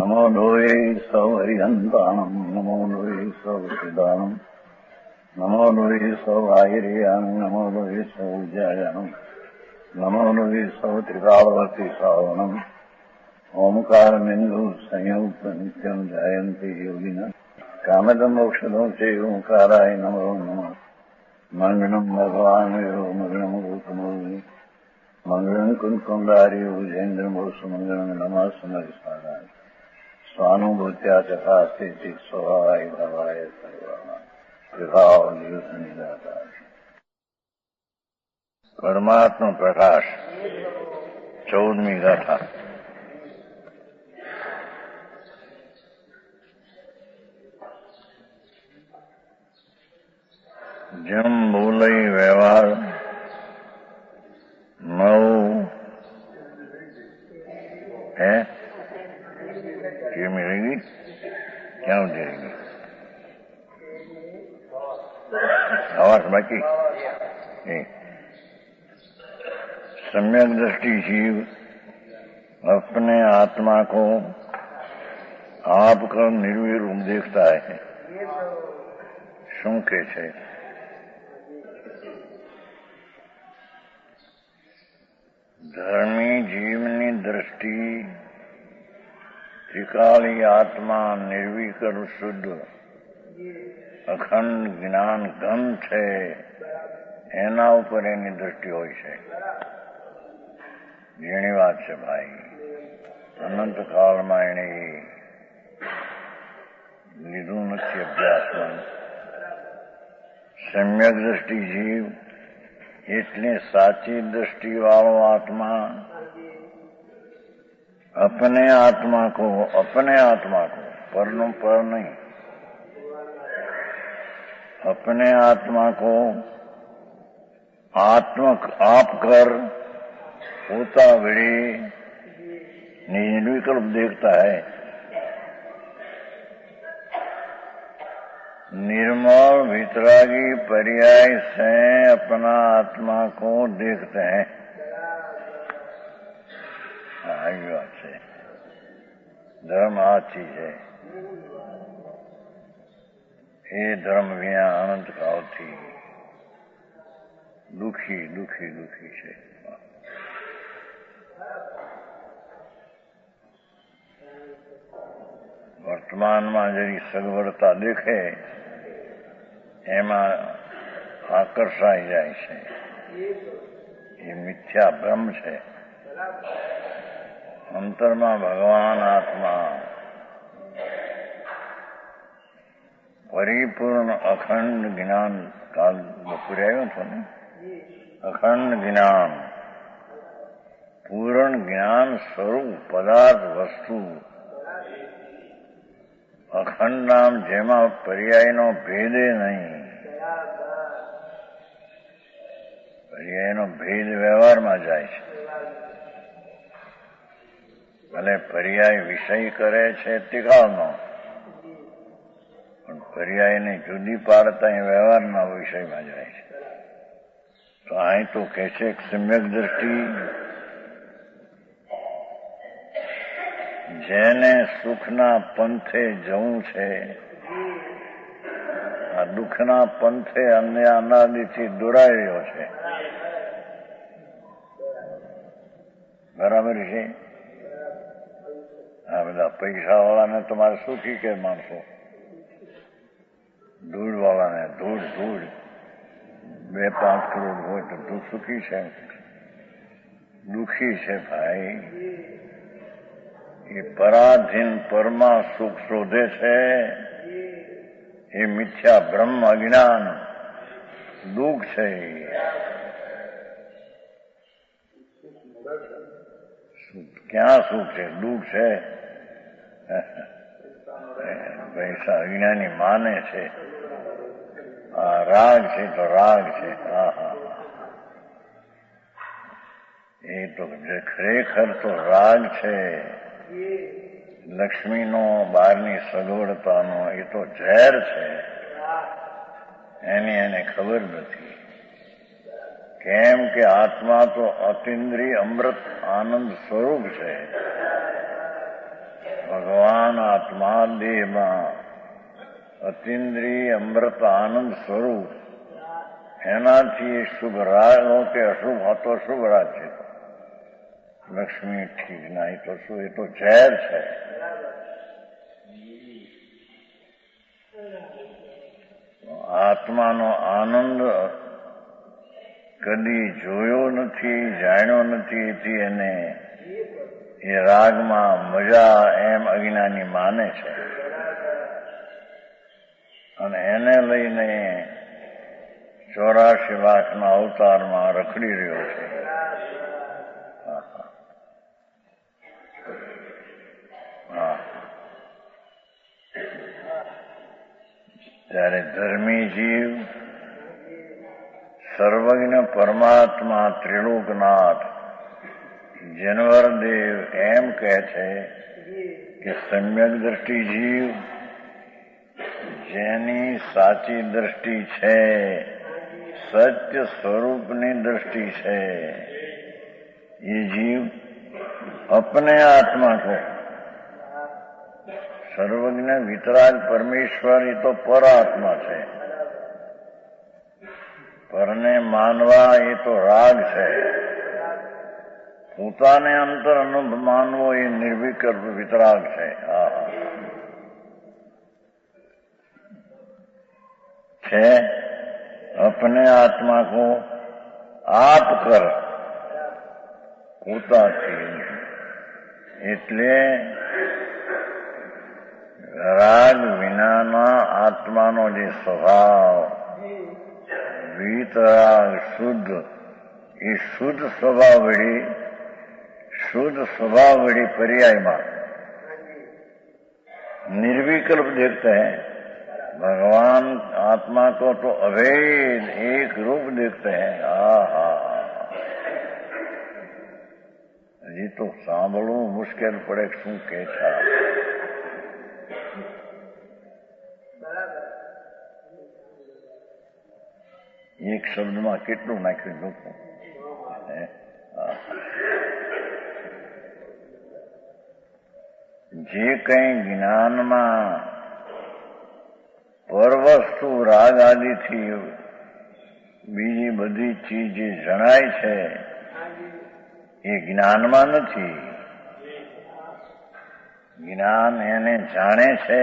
नमो लोये सौहरिहन्ताणम् नमो लोये सौहृदानम् नमो लोये सौभागिर्यानम् नमो लोये सौज्यायानम् नमो लोये सौत्रिकावती सावनम् ओंकारमिन्दु संयुक्त नित्यम् जायन्ति योगिनः कामदम् मोक्षदम् च ओंकाराय नमो नमः मङ्गलम् भगवान् यो मङ्गलम् गौतमो मंगलम कुंकुंडारी उजेन्द्रमोसु मंगलम नमः समरिसाराय स्वानुभूत्या चकास्ते स्वभावाय भवाय सर्वाः परमात्मा प्रकाश 14वीं गाथा। जम बोलई व्यवहार नौ है ये मिलेगी क्या हो जाएगी आवाज बाकी सम्यक दृष्टि जीव अपने आत्मा को आप का निर्वीर रूप देखता है। શું કે છે? ધર્મી જીવની દ્રષ્ટિ ત્રિકાળી આત્મા નિર્વિકર શુદ્ધ અખંડ જ્ઞાન ઘન છે એના ઉપર એની દ્રષ્ટિ હોય છે. જેની વાત છે ભાઈ, અનંત કાળમાં એણે લીધું નથી અભ્યાસમાં. સમ્યક દ્રષ્ટિ જીવ એટલે સાચી दृष्टि वालो आत्मा अपने आत्मा को परनो पर नहीं, अपने आत्मा को आत्मक आप कर होता विड़े निर्विकल्प देखता है. निर्मल वितरागी पर्याय से अपना आत्मा को देखते हैं. आई बात है. धर्म आ चीज है. ये धर्म विना अनंत काल थी दुखी दुखी दुखी છે. વર્તમાનમાં જરી સગવડતા દેખે એમાં આકર્ષાઈ જાય છે. એ મિથ્યા ભ્રમ છે. અંતરમાં ભગવાન આત્મા પરિપૂર્ણ અખંડ જ્ઞાન, કાલ બપોરે આવ્યો હતો ને, અખંડ જ્ઞાન પૂર્ણ જ્ઞાન સ્વરૂપ પદાર્થ વસ્તુ અખંડ નામ, જેમાં પર્યાયનો ભેદે નહીં. પર્યાયનો ભેદ વ્યવહારમાં જાય છે. ભલે પર્યાય વિષય કરે છે તિકાળનો, પણ પર્યાયને જુદી પાડતા એ વ્યવહારના વિષયમાં જાય છે. તો અહીં તો કહે છે સમ્યક દ્રષ્ટિ જેને સુખના પંથે જવું છે, આ દુઃખના પંથે અન્ય અનાદિથી દોરાઈ રહ્યો છે. બરાબર છે. આ બધા પૈસા વાળાને તમારે સુખી કે માણસો? ધૂળ વાળાને ધૂળ 2-5 કરોડ હોય તો તું સુખી છે? દુઃખી છે ભાઈ. એ પરાધીન પરમાં સુખ શોધે છે. એ મિથ્યા બ્રહ્મ અજ્ઞાન દુઃખ છે. ક્યાં સુખ છે? દુઃખ છે. પૈસા અજ્ઞાની માને છે. આ રાગ છે તો રાગ છે. એ તો ખરેખર તો રાગ છે. લક્ષ્મીનો બહારની સગવડતાનો એ તો ઝેર છે. એની એને ખબર નથી. કેમ કે આત્મા તો અતિન્દ્રિય અમૃત આનંદ સ્વરૂપ છે. ભગવાન આત્મા દેહમાં અતિન્દ્રિય અમૃત આનંદ સ્વરૂપ, એનાથી શુભ રાગ હો કે અશુભ આ તો શુભ રાગ છે. લક્ષ્મી ઠીક ના, એ તો શું, એ તો ઝેર છે. આત્માનો આનંદ કદી જોયો નથી, જાણ્યો નથી, એથી એને એ રાગમાં મજા એમ અજ્ઞાની માને છે અને એને લઈને 84 લાખના અવતારમાં રખડી રહ્યો છે. ત્યારે ધર્મી જીવ સર્વજ્ઞ પરમાત્મા ત્રિલોકનાથ જનવરદેવ એમ કહે છે કે સમ્યક દ્રષ્ટિ જીવ, જેની સાચી દ્રષ્ટિ છે, સત્ય સ્વરૂપની દ્રષ્ટિ છે, એ જીવ अपने आत्मा को સર્વજ્ઞ વિતરાગ પરમેશ્વર એ તો પર આત્મા છે. પરને માનવા એ તો રાગ છે. પોતાને અંતર અનુભવ માનવો એ નિર્વિકલ્પ વિતરાગ છે. છે अपने आत्मा को आप कर પોતાથી, એટલે રાગ વિનાના આત્માનો જે સ્વભાવ વિતરાગ શુદ્ધ, એ શુદ્ધ સ્વભાવ વળી पर्यायમાં निर्विकल्प देखते हैं. भगवान आत्मा को तो अभेद एक रूप देखते हैं. હજી તો સાંભળવું મુશ્કેલ પડે શું કે છે. એક શબ્દમાં કેટલું નાખ્યું લોકો. જે કંઈ જ્ઞાનમાં પરવસ્તુ રાગ આદિથી બીજી બધી ચીજ જે જણાય છે એ જ્ઞાનમાં નથી. જ્ઞાન એને જાણે છે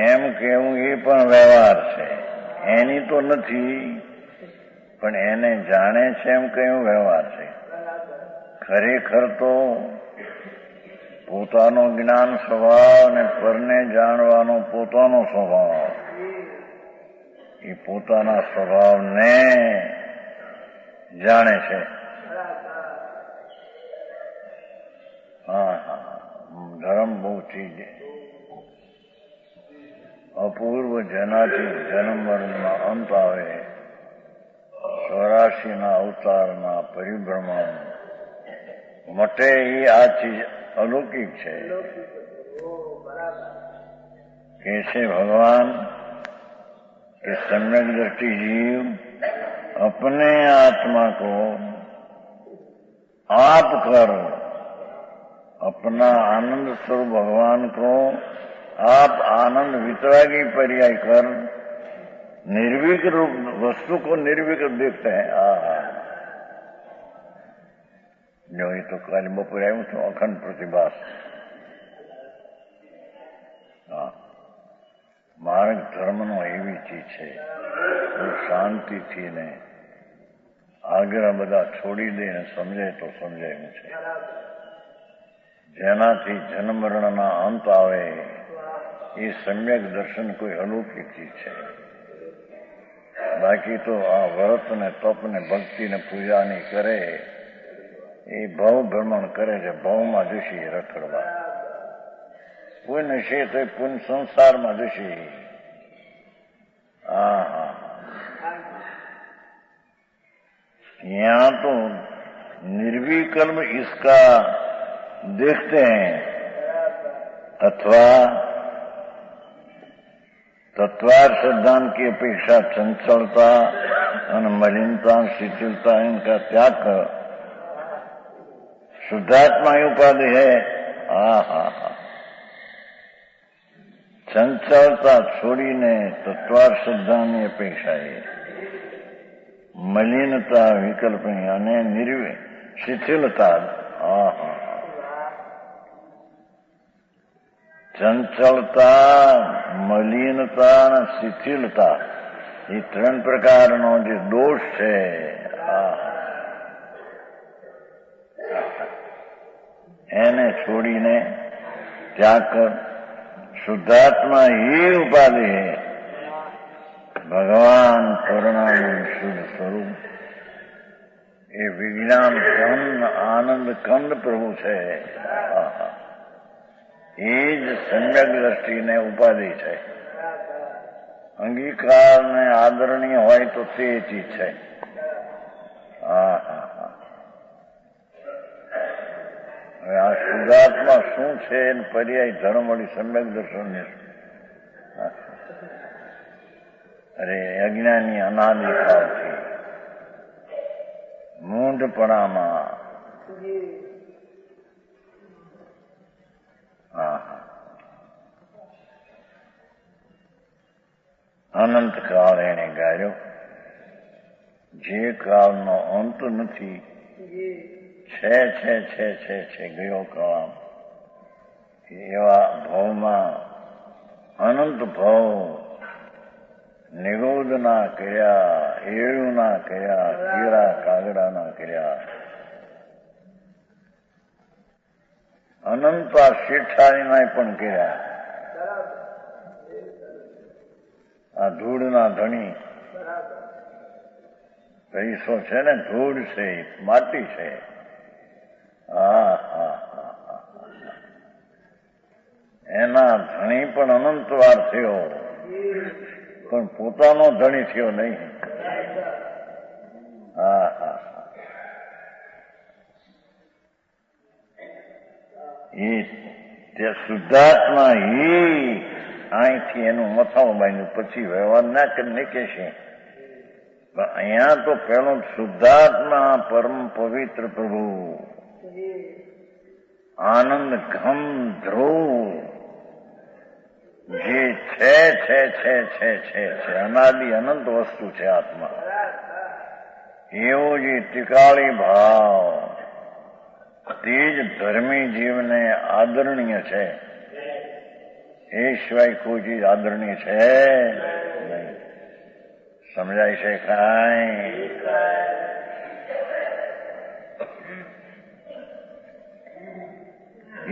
એમ કેવું એ પણ વ્યવહાર છે. એની તો નથી, પણ એને જાણે છે એમ કયું વ્યવહાર છે. ખરેખર તો પોતાનો જ્ઞાન સ્વભાવ અને પરને જાણવાનો પોતાનો સ્વભાવ, એ પોતાના સ્વભાવને જાણે છે. ધર્મ બહુ ચીજ અપૂર્વ જેનાથી જન્મ મરણમાં અંત આવે, 84ના અવતારના પરિભ્રમણ મટે, એ આ ચીજ અલૌકિક છે. કે છે ભગવાન કે सम्यक दृष्टि जीव अपने आत्मा को आप कर, अपना आनंद स्वरूप भगवान को आप आनंद वितरागी पर्याय कर, निर्विकल्प रूप वस्तु को निर्विकल्प देखते हैं. जो ये तो कल बपोरे આવ્યું હતું અખંડ પ્રતિભાસ. માર્ગ ધર્મનો એવી ચીજ છે, શાંતિથી ને આગ્રહ બધા છોડી દે ને સમજે તો સમજાયું છે. જેનાથી જન્મ મરણના અંત આવે એ સમ્યક દર્શન કોઈ અલૌકિક ચીજ છે. બાકી તો આ વ્રત ને તપ ને ભક્તિ ને પૂજાની કરે એ ભવ ભ્રમણ કરે છે. ભવમાં જશે રખડવા. પુણ્ય છે તો પુણ્ય સંસારમાં જશે. यहाँ तो निर्विकल्प इसका देखते हैं, अथवा तत्वार्थ सिद्धांत की अपेक्षा चंचलता और मलिनता शिथिलता इनका त्याग कर शुद्धात्मा ही उपाधि है। ચંચળતા છોડીને તત્વાર શ્રદ્ધાની અપેક્ષાએ મલિનતા વિકલ્પની અને શિથિલતા, ચંચળતા, મલિનતા અને શિથિલતા એ ત્રણ પ્રકારનો જે દોષ છે એને છોડીને ત્યાગ કર. શુદ્ધાત્મા ही उपाधि है, भगवान करुणामय शुद्ध स्वरूप એ વિજ્ઞાન ઘન આનંદ કંદ પ્રભુ છે. એ જ સમ્યક દ્રષ્ટિને ઉપાધિ છે. અંગીકાર ને આદરણીય હોય તો તે ચીજ છે. હવે આ શુદ્ધાત્મા શું છે એને પર્યાય ધર્મ વળી સમ્યક દર્શન. અરે અજ્ઞાની અનાદિકાળથી મૂંઢપણામાં અનંત કાળ એને ગાળ્યો, જે કાળનો અંત નથી. છે ગયો કાળ. એવા ભાવમાં અનંત ભાવ નિરોધના કર્યા, એળુના કર્યા, કીડા કાગડાના કર્યા, અનંતા શેઠાણીના પણ કર્યા. આ ધૂળના ધણી પૈસો છે ને, ધૂળ છે, માટી છે. એના ધણી પણ અનંત વાર થયો, પણ પોતાનો ધણી થયો નહીં. એ શુદ્ધાત્મા અહીંથી એનું મથાવું બાંધ્યું, પછી વ્યવહાર ના કરીને કહેશે. પણ અહીંયા તો પેલો શુદ્ધાત્મા પરમ પવિત્ર પ્રભુ આનંદ ઘમ ધ્રુવ જે છે અનાદિ અનંત વસ્તુ છે આત્મા. એવો જે ટીકાળી ભાવ તે જ ધર્મી જીવને આદરણીય છે. એ સિવાય કોઈ ચીજ આદરણીય છે નહીં. સમજાય છે કાંઈ?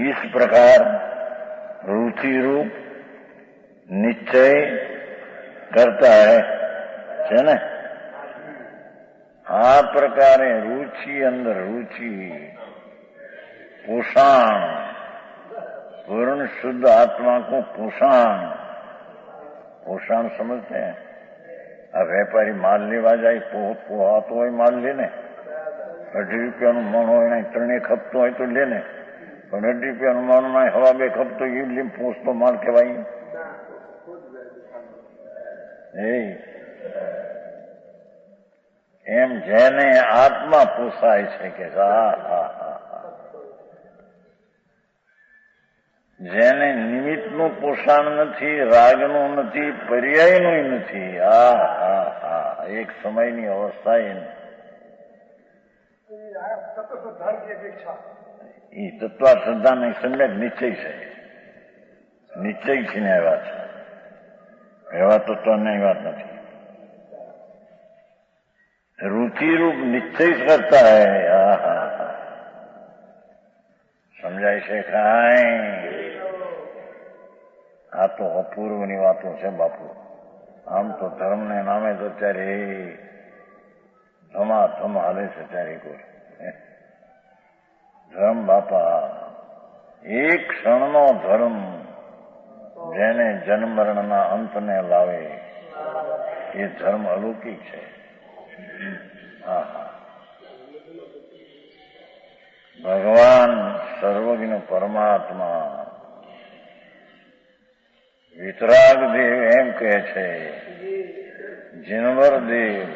इस प्रकार रुचि रूप निश्चय करता है ने. આ પ્રકારે रुचि અંદર रुचि पोषण, पूर्ण शुद्ध आत्मा को पोषण समझते हैं. આ વેપારી માલ લેવા જાય, પોહાતો હોય માલ લે ને, 2.5 રૂપિયાનું મણ હોય ને 3 ખપતો હોય તો લે ને. પણ 2.5 રૂપિયાનું મણ માં 2.5 ખપતો એ લીમ પોસતો માલ કહેવાય. એમ જેને આત્મા પોસાય છે કે જેને નિમિત્તનું પોષણ નથી, રાગનું નથી, પર્યાયનું નથી. એક સમયની અવસ્થા એ તત્વા શ્રદ્ધા નહીં, સમ્યક નિશ્ચય છે. નિશ્ચય છે ને એ વાત છે, એવા તત્વની વાત નથી. रुचि रूप निश्चय करता है. સમજાય છે કાંઈ? આ તો અપૂર્વની વાતો છે બાપુ. આમ તો ધર્મને નામે તો અત્યારે ધમાધમ હાલે છે. ત્યારે કોઈ ધર્મ બાપા, એક ક્ષણનો ધર્મ જેને જન્મ મરણના અંતને લાવે એ ધર્મ અલૌકિક છે. ભગવાન સર્વજ્ઞ પરમાત્મા વિતરાગ દેવ એમ કહે છે, જીનવર દેવ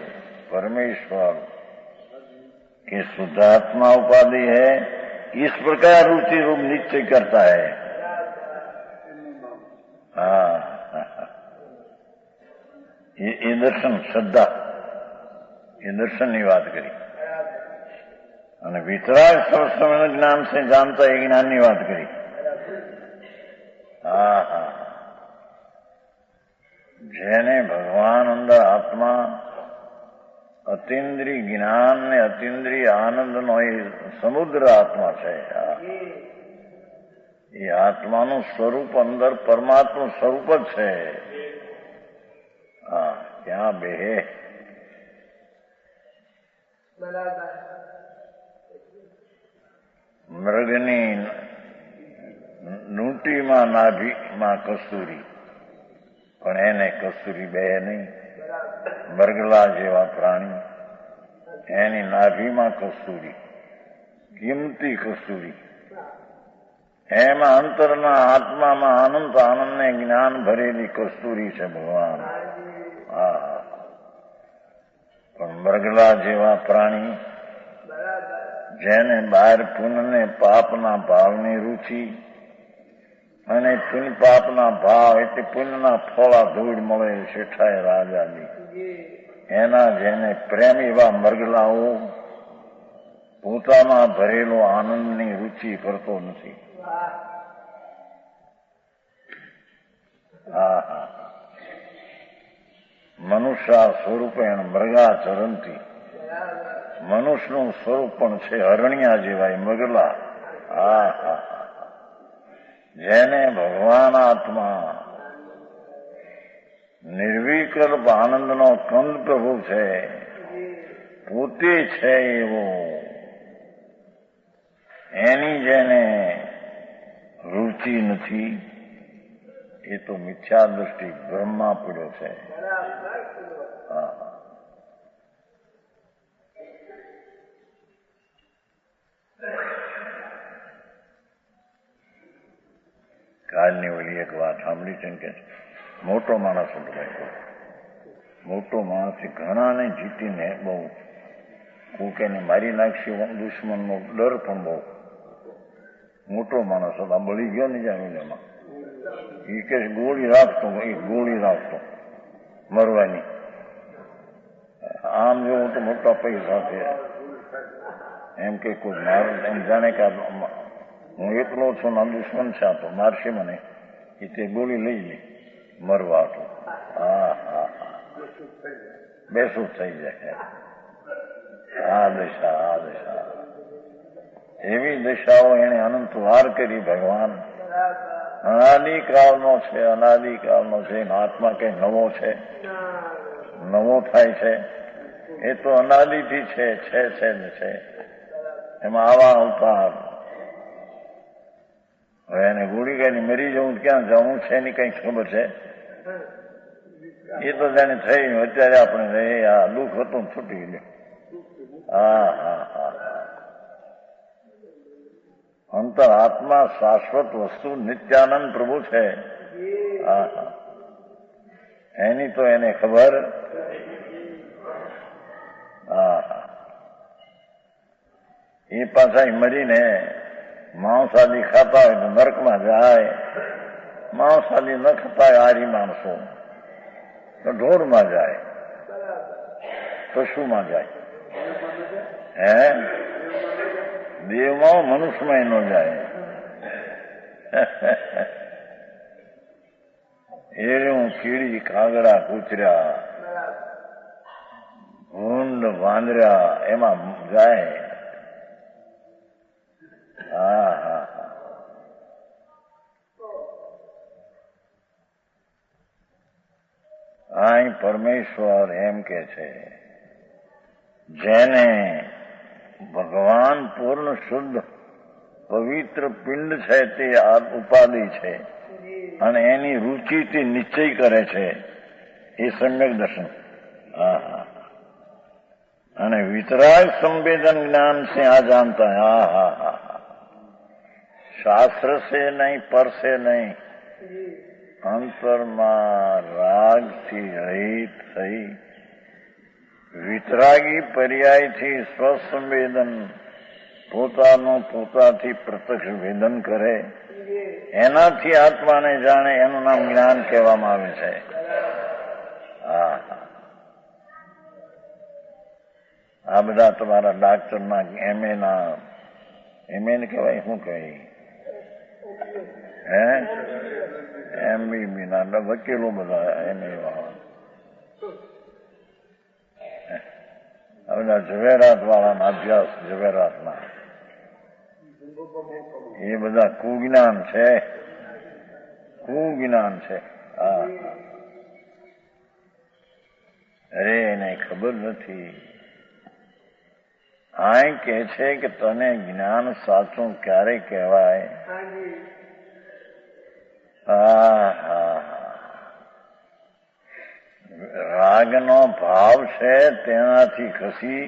परमेश्वर की शुद्धात्मा उपाधि है, इस प्रकार रुचि रूप निश्चय करता है। ये दर्शन श्रद्धा, ये दर्शन की बात करी। અને વિતરાગ સર્વસમય જ્ઞાન से जानता है ज्ञान की बात करी। જેને ભગવાન અંદર આત્મા અતિન્દ્રિય જ્ઞાન ને અતિન્દ્રિય આનંદનો એ સમુદ્ર આત્મા છે। એ આત્માનું સ્વરૂપ અંદર પરમાત્મા સ્વરૂપ જ છે। ક્યાં બેહે મૃગની નૂટીમાં નાભીમાં કસ્તુરી, પણ એને કસ્તુરી બે નહીં। મરગલા જેવા પ્રાણી, એની નાભીમાં કસ્તુરી, કિંમતી કસ્તુરી। એમાં અંતરના આત્મામાં અનંત આનંદને જ્ઞાન ભરેલી કસ્તુરી છે ભગવાન। પણ મરગલા જેવા પ્રાણી, જેને બહાર પુણ્યને પાપના ભાવની રુચિ અને પુણ્ય પાપના ભાવ એટલે પુણ્યના ફળા ધૂળ મળે શેઠાય રાજાની, એના જેને પ્રેમ એવા મરગલાઓ પોતામાં ભરેલો આનંદની રુચિ કરતો નથી। મનુષ્ય સ્વરૂપે મૃગાચરણથી મનુષ્યનું સ્વરૂપ પણ છે હરણિયા જેવા મગલા। જેને ભગવાન આત્મા નિર્વિકલ્પ આનંદનો કંદ પ્રભુ છે, પોતે છે એવો, એની જેને રુચિ નથી, એ તો મિથ્યા દૃષ્ટિ બ્રહ્મા પડ્યો છે। કાલની ઓલી એક વાત સાંભળી છે કે મોટો માણસ હતો, મોટો માણસ ઘણાને જીતીને બહુ કોક એને મારી નાખશે દુશ્મનનો ડર પણ બહુ મોટો માણસ હતો, બળી ગયો ને જ્યાં એમાં એ કે ગોળી રાખતો મરવાની। આમ જોવું તો મોટા પૈસા છે, એમ કે કોઈ મારું એમ જાણે કે હું એકલો છું ના દુશ્મન છે, તો મારશે મને, એ તે ગોળી લઈ લે મરવા તો। બેસું થઈ જાય। આ દશા એવી દશાઓ એને અનંત વાર કરી ભગવાન। અનાદિકાળનો છે, અનાદિકાળનો છે, આત્મા કઈ નવો છે, નવો થાય છે, એ તો અનાદિથી છે। એમાં આવા અવતાર, હવે એને ગોળી ગાયને મરી જવું ક્યાં જવું છે એની કઈ ખબર છે? એ તો જાણે થઈ અત્યારે આપણે આ દુઃખ હતું છૂટી ગયું। અંતર આત્મા શાશ્વત વસ્તુ નિત્યાનંદ પ્રભુ છે। એની તો એને ખબર। એ પાછા મરીને માંસાદી ખાતા હોય તો નરકમાં જાય, માંસાદી ન ખાતા હોય આરી માણસો તો ઢોરમાં જાય, પશુમાં જાય, દેવમાં મનુષ્યમાં ન જાય। એનું કીડી કાગડા કૂતર્યા ભૂંડ વાંદર્યા એમાં જાય। અહીં પરમેશ્વર એમ કે છે, જેને ભગવાન પૂર્ણ શુદ્ધ પવિત્ર પિંડ છે તે ઉપાધિ છે અને એની રુચિથી નિશ્ચય કરે છે, એ સમ્યક દર્શન। અને વિતરાग संवेदन ज्ञान से आ जानता है। शास्त्र से नहीं, पर से नहीं, અંતરમાં રાગથી રહિત થઈ વિતરાગી પર્યાયથી સ્વસંવેદન પોતાનું પોતાથી પ્રત્યક્ષ વેદન કરે, એનાથી આત્માને જાણે, એનું નામ જ્ઞાન કહેવામાં આવે છે. હા, આ બધા તમારા ડાક્ટરના એમએ ને કહેવાય, શું કહેવાય, MBB ના વકીલો બધા એને બધા ઝવેરાત વાળાના અભ્યાસ, ઝવેરાતના એ બધા કુજ્ઞાન છે, કુજ્ઞાન છે. હા, અરે એને ખબર નથી. આ કે છે કે તને જ્ઞાન સાચું ક્યારે કહેવાય? રાગનો ભાવ છે તેનાથી ખસી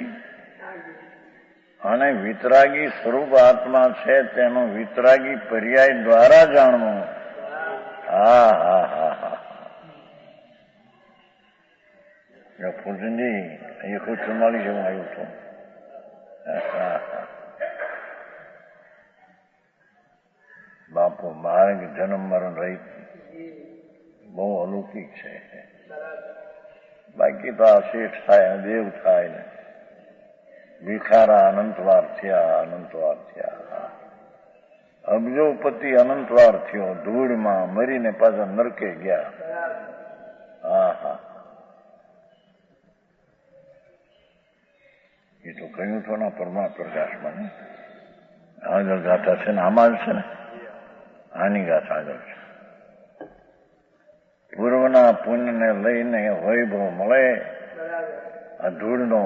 અને વિતરાગી સ્વરૂપ આત્મા છે તેનું વિતરાગી પર્યાય દ્વારા જાણવું. હા હા હા હા. ફૂલચંદજી, એ ખુદ 44 હું આવ્યો છું. બાપુ માર્ગ જન્મ મરણ રહી બહુ અલૌકિક છે. બાકી તો આ શેઠ થાય, દેવ થાય ને ભિખારા અનંતવાર થયા, અનંતવાર થયા. અબજોપતિ અનંતવાર થયો, ધૂળમાં મરીને પાછા નરકે ગયા. હા હા, એ તો કહ્યું તો ના પરમા પ્રકાશમાં ને આગળ ગાથા છે ને, આમાં છે ને, આની ગાથા આગળ છે. પૂર્વના પુણ્યને લઈને વૈભવ મળે, આ ધૂળનો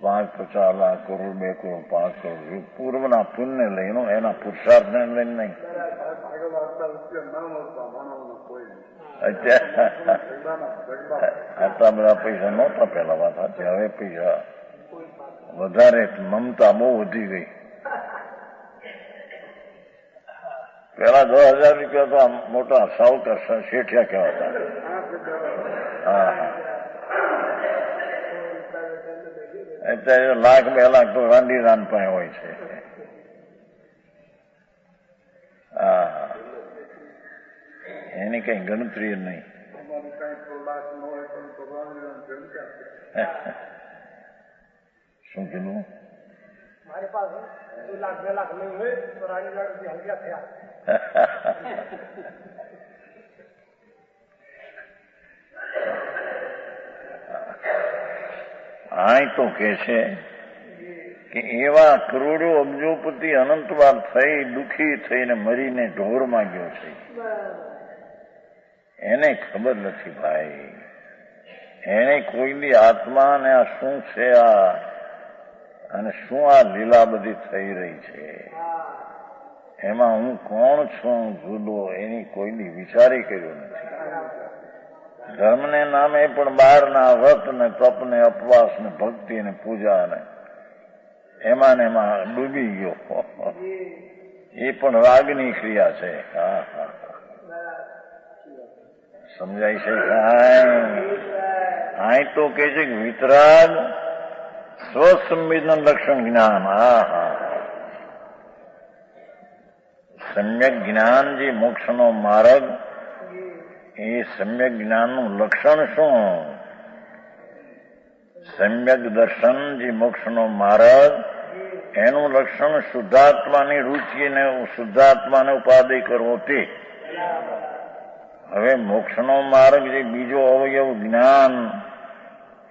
5-50 લાખ કરોડ, 2 કરોડ, 5 કરોડ પૂર્વના પુણ્ય લઈને, એના પુરુષાર્થને લઈને નહીં. આટલા બધા પૈસા નહોતા પેલા, વાત હતી. હવે પૈસા વધારે, મમતા બહુ વધી ગઈ. પેલા 10,000 રૂપિયા તો મોટા સાવકાર શેઠિયા કહેવાતા. હા હા, અત્યારે લાખ 2 લાખ તો રાંડી રાન પાસે હોય છે. હા, એની કઈ ગણતરી નહીં. શું કીધું? મારી પાસે 1 લાખ 2 લાખ નહીં હોય તો રાણી લાડુ હલક્યા થયા. આ તો કે છે કે એવા કરોડો અબજોપતિ અનંતવાર થઈ, દુઃખી થઈને મરીને ઢોરમાં ગયો છે. એને ખબર નથી ભાઈ, એને કોઈની આત્મા ને આ શું છે, આ અને શું આ લીલા બધી થઈ રહી છે, એમાં હું કોણ છું જુદો, એની કોઈની વિચારી કર્યો નથી. ધર્મને નામે પણ બહારના વ્રત ને તપ ને ઉપવાસ ને ભક્તિ ને પૂજા ને એમાં ડૂબી ગયો. એ પણ રાગની ક્રિયા છે. હા હા, સમજાય છે? આ તો કે છે કે વિતરાગ સ્વસંવેદન લક્ષણ જ્ઞાન. હા હા, સમ્યક જ્ઞાન જે મોક્ષનો માર્ગ, એ સમ્યક જ્ઞાનનું લક્ષણ શું? સમ્યક દર્શન જે મોક્ષનો માર્ગ, એનું લક્ષણ શુદ્ધાત્માની રુચિને, શુદ્ધાત્માને ઉપાધિ કરવો તે. હવે મોક્ષનો માર્ગ જે બીજો અવયવ જ્ઞાન,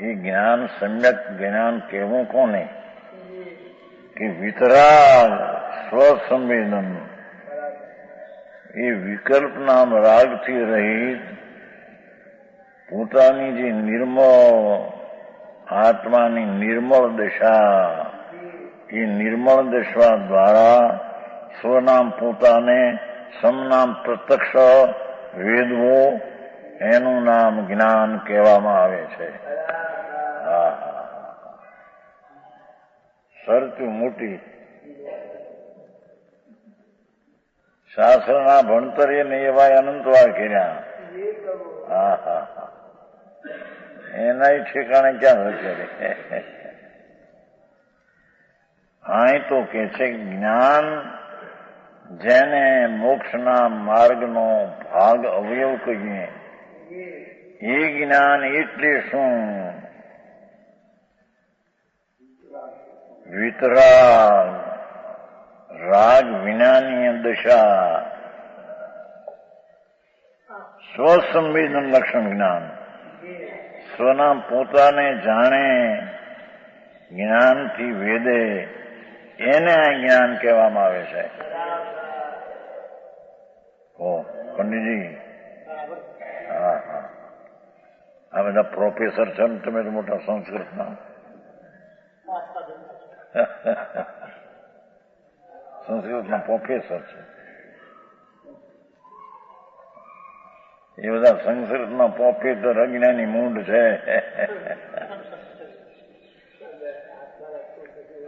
એ જ્ઞાન સમ્યક જ્ઞાન કહેવું કોને? કે વિતરાગ સ્વસંવેદન, એ વિકલ્પ નામ રાગથી રહિત પોતાની જે નિર્મળ આત્માની નિર્મળ દશા, એ નિર્મળ દશા દ્વારા સ્વનામ પોતાને સમનામ પ્રત્યક્ષ વેદવું, એનું નામ જ્ઞાન કહેવામાં આવે છે. હા, શરતું મોટી. શાસ્ત્રના ભણતરે ને એવા અનંતવાર કર્યા. હા હા હા, એના ઠેકાણે ક્યાં હશે? હા, તો કે છે જ્ઞાન જેને મોક્ષના માર્ગનો ભાગ અવયવ કહીએ એ જ્ઞાન એટલે શું? વિતરાગ રાગ વિનાની દશા, સ્વસંવેદન લક્ષણ જ્ઞાન, સ્વના પોતાને જાણે જ્ઞાનથી વેદે એને આ જ્ઞાન કહેવામાં આવે છે. ઓ પંડિતજી, હા હા, આ બધા પ્રોફેસર છે ને તમે તો મોટા સંસ્કૃતના સંસ્કૃતના પ્રોફેસર છે. એ બધા સંસ્કૃતના પ્રોફેસર અજ્ઞાની મૂંડ છે.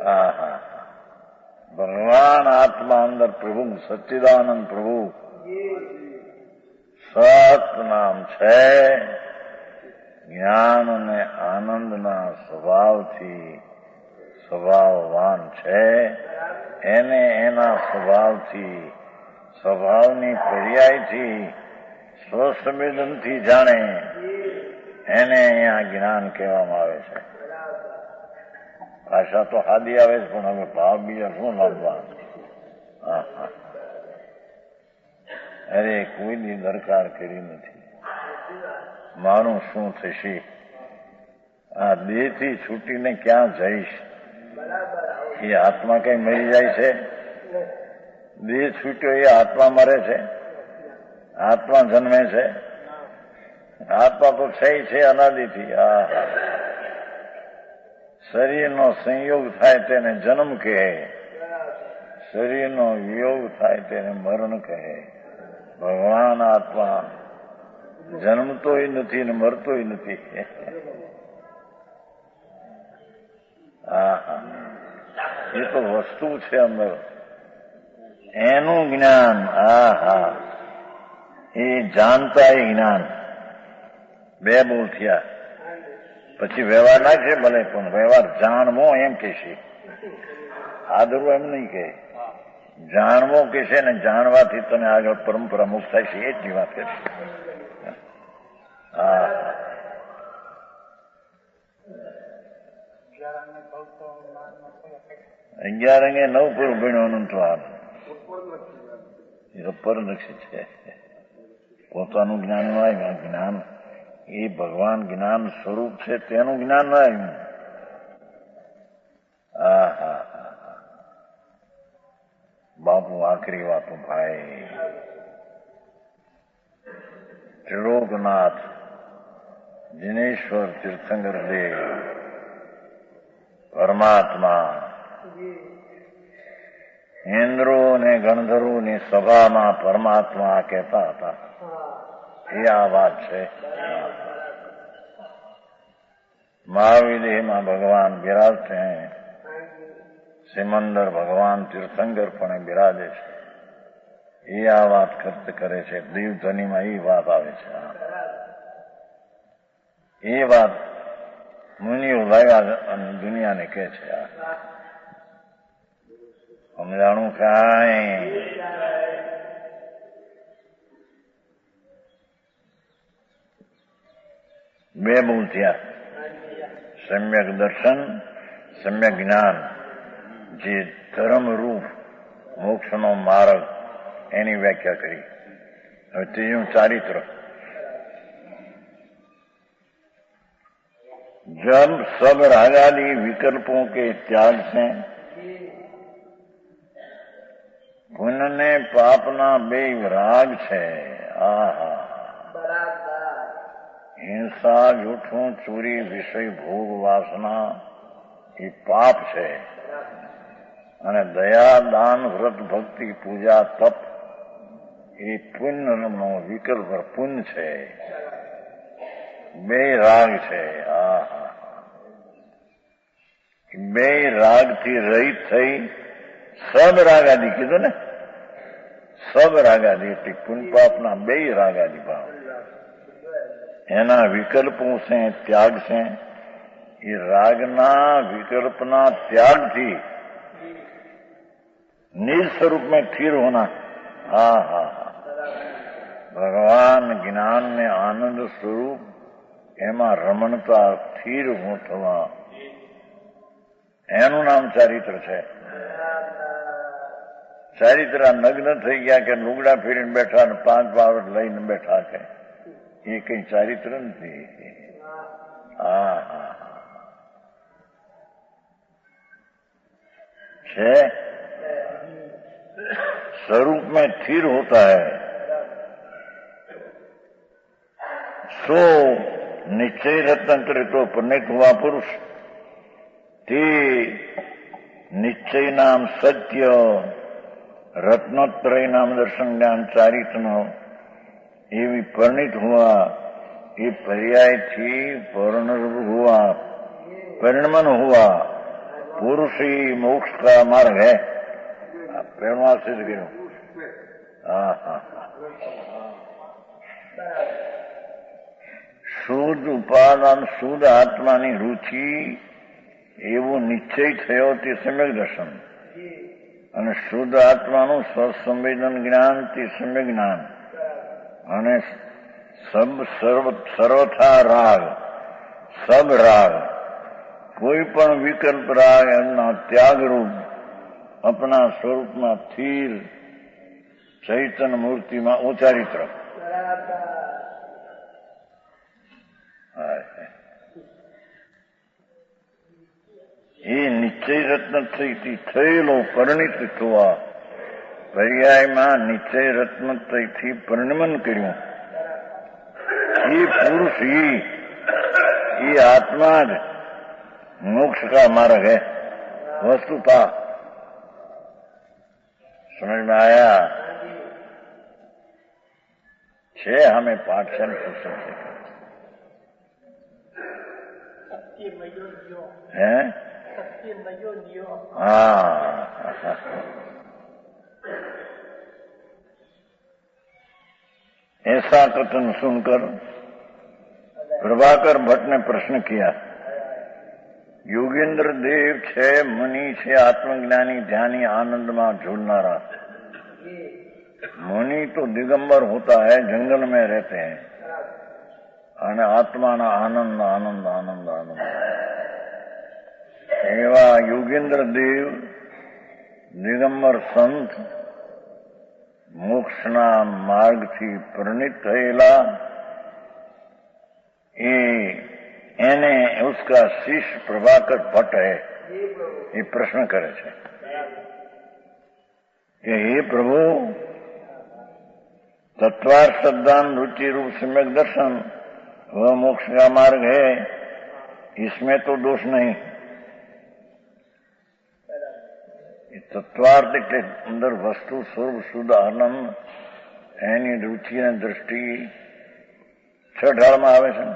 હા હા, ભગવાન આત્મા અંદર પ્રભુ સચ્ચિદાનંદ પ્રભુ સત નામ છે. જ્ઞાન અને આનંદના સ્વભાવથી સ્વભાવવાન છે. એને એના સ્વભાવથી સ્વભાવની પર્યાયથી સ્વસંવેદનથી જાણે એને અહીંયા જ્ઞાન કહેવામાં આવે છે. ભાષા તો સાદી આવે છે પણ હવે ભાવ બીજા શું લાવવા? હા હા, અરે કોઈની દરકાર કરી નથી. મારું શું થશે? આ દેહથી છૂટીને ક્યાં જઈશ? એ આત્મા કઈ મરી જાય છે? દેહ છૂટ્યો એ આત્મા મરે છે? આત્મા જન્મે છે? આત્મા તો છે અનાદિથી. હા હા, શરીરનો સંયોગ થાય તેને જન્મ કહે, શરીરનો વિયોગ થાય તેને મરણ કહે. ભગવાન આત્મા જન્મતોય નથી ને મરતોય નથી. હા હા, એ તો વસ્તુ છે અંદર, એનું જ્ઞાન. હા હા, એ જાણતા એ જ્ઞાન. બે બોલ થયા પછી વ્યવહાર ના છે ભલે, પણ વ્યવહાર જાણવો એમ કે છે. આદરવો એમ નહીં કે, જાણવો કે છે ને જાણવાથી તને આગળ પરંપરા મુક્ત થાય છે, એ જ વાત છે. હા, અગિયાર અંગે 9 પૂરું ભણ્યું અનંત વાર. એ તો પરલક્ષી છે. પોતાનું જ્ઞાન હોય, જ્ઞાન એ ભગવાન જ્ઞાન સ્વરૂપ છે તેનું જ્ઞાન હોય. હા હા હા, બાપુ આખરી વાતો ભાઈ. ત્રિલોકનાથ દિનેશ્વર તીર્થંકર દેવ પરમાત્મા ઇન્દ્રો ને ગણધર્વોની સભામાં પરમાત્મા કહેતા હતા. એ આ વાત છે. મહાવિદેહમાં ભગવાન બિરાજતે હૈ, સિમંદર ભગવાન તીર્થંકર પણ બિરાજે છે. એ આ વાત કરે છે. દીવધ્વનિમાં એ વાત આવે છે. એ વાત મુનિઓ લાવ્યા અને દુનિયાને કહે છે. સમજાણું કાંઈ? બે બોલ થયા. સમ્યક દર્શન, સમ્યક જ્ઞાન, જે ધર્મરૂપ મોક્ષનો માર્ગ, એની વ્યાખ્યા કરી. હવે ત્રીજું ચારિત્ર. जब सब रागादि विकल्पों के त्याग से पुण्य ने पापना બે રાગ છે. આહા, હિંસા, જૂઠું, ચોરી, વિષય ભોગ, વાસના એ પાપ છે. અને દયા, દાન, વ્રત, ભક્તિ, પૂજા, તપ એ પુણ્યનો વિકલ્પ પુણ્ય છે. બે રાગ છે. આહા, બે રાગથી રહિત થઈ સબ રાગાદિ કીધું ને, સબ રાગાદિ એટલે પુણ્ય પાપના બે રાગાદિ ભાવ, એના વિકલ્પો છે, ત્યાગ છે. એ રાગના વિકલ્પના ત્યાગથી निज स्वरूप में स्थिर होना। હા હા ભગવાન જ્ઞાન ને આનંદ સ્વરૂપ એમાં રમણતા સ્થિર હું થવા એનું નામ ચારિત્ર છે. ચારિત્ર નગ્ન થઈ ગયા કે લુગડા ફેરીને બેઠા ને 5 બાવટ લઈને બેઠા છે એ કઈ ચારિત્ર નથી. હા હા છે स्वरूप में स्थिर होता है सो निश्चय रत्न करे तो परिणित हुआ पुरुष ते निश्चय नाम सत्य रत्नोत्तरय नाम दर्शन ज्ञान चारित्र एवं परिणित हुआ ये पर्याय थी परिणत हुआ परिणमन हुआ पुरुष ही मोक्ष का मार्ग है. પ્રેરણા સિદ્ધ કર્યું. હા હા શુદ્ધ ઉપાદાન શુદ્ધ આત્માની રુચિ એવો નિશ્ચય થયો તે સમ્યક દર્શન અને શુદ્ધ આત્માનું સ્વસંવેદન જ્ઞાન તે સમ્યક જ્ઞાન અને સર્વથા રાગ સબ રાગ કોઈ પણ વિકલ્પ રાગ એમના ત્યાગરૂપ अपना स्वरूप में स्थिर चैतन्य मूर्ति में उचारित्र ये निश्चय रत्न थयेलो परिणित थवा पर्याय में निश्चय रत्न थी परिणमन कर्યું ये पुरुष ये आत्मा ज मोक्ष का मार्ग है. वस्तुता समझ में आया छे. हमें पाठ से पुस्तक से है. हाँ ऐसा कथन सुनकर प्रभाकर भट्ट ने प्रश्न किया योगेंद्र देव छे मुनि छे आत्मज्ञानी ध्यानी आनंद में झूलनारा. मुनि तो दिगंबर होता है जंगल में रहते हैं અને આત્માના આનંદ આનંદ આનંદ આનંદ એવા યોગેન્દ્ર દેવ દિગંબર સંત મોક્ષના માર્ગથી પરિણિત થયેલા એને उसका शिष्य प्रभाकर भट्ट है ये प्रश्न करे छे कि हे प्रभु तत्वार सद्दान रुचि रूप सम्यक दर्शन वह मोक्ष का मार्ग है इसमें तो दोष नहीं. तत्वार्थ એટલે અંદર વસ્તુ સ્વરૂપ શુદ્ધ આનંદ એની રુચિ અને દ્રષ્ટિ છ ઢાળમાં આવે છે.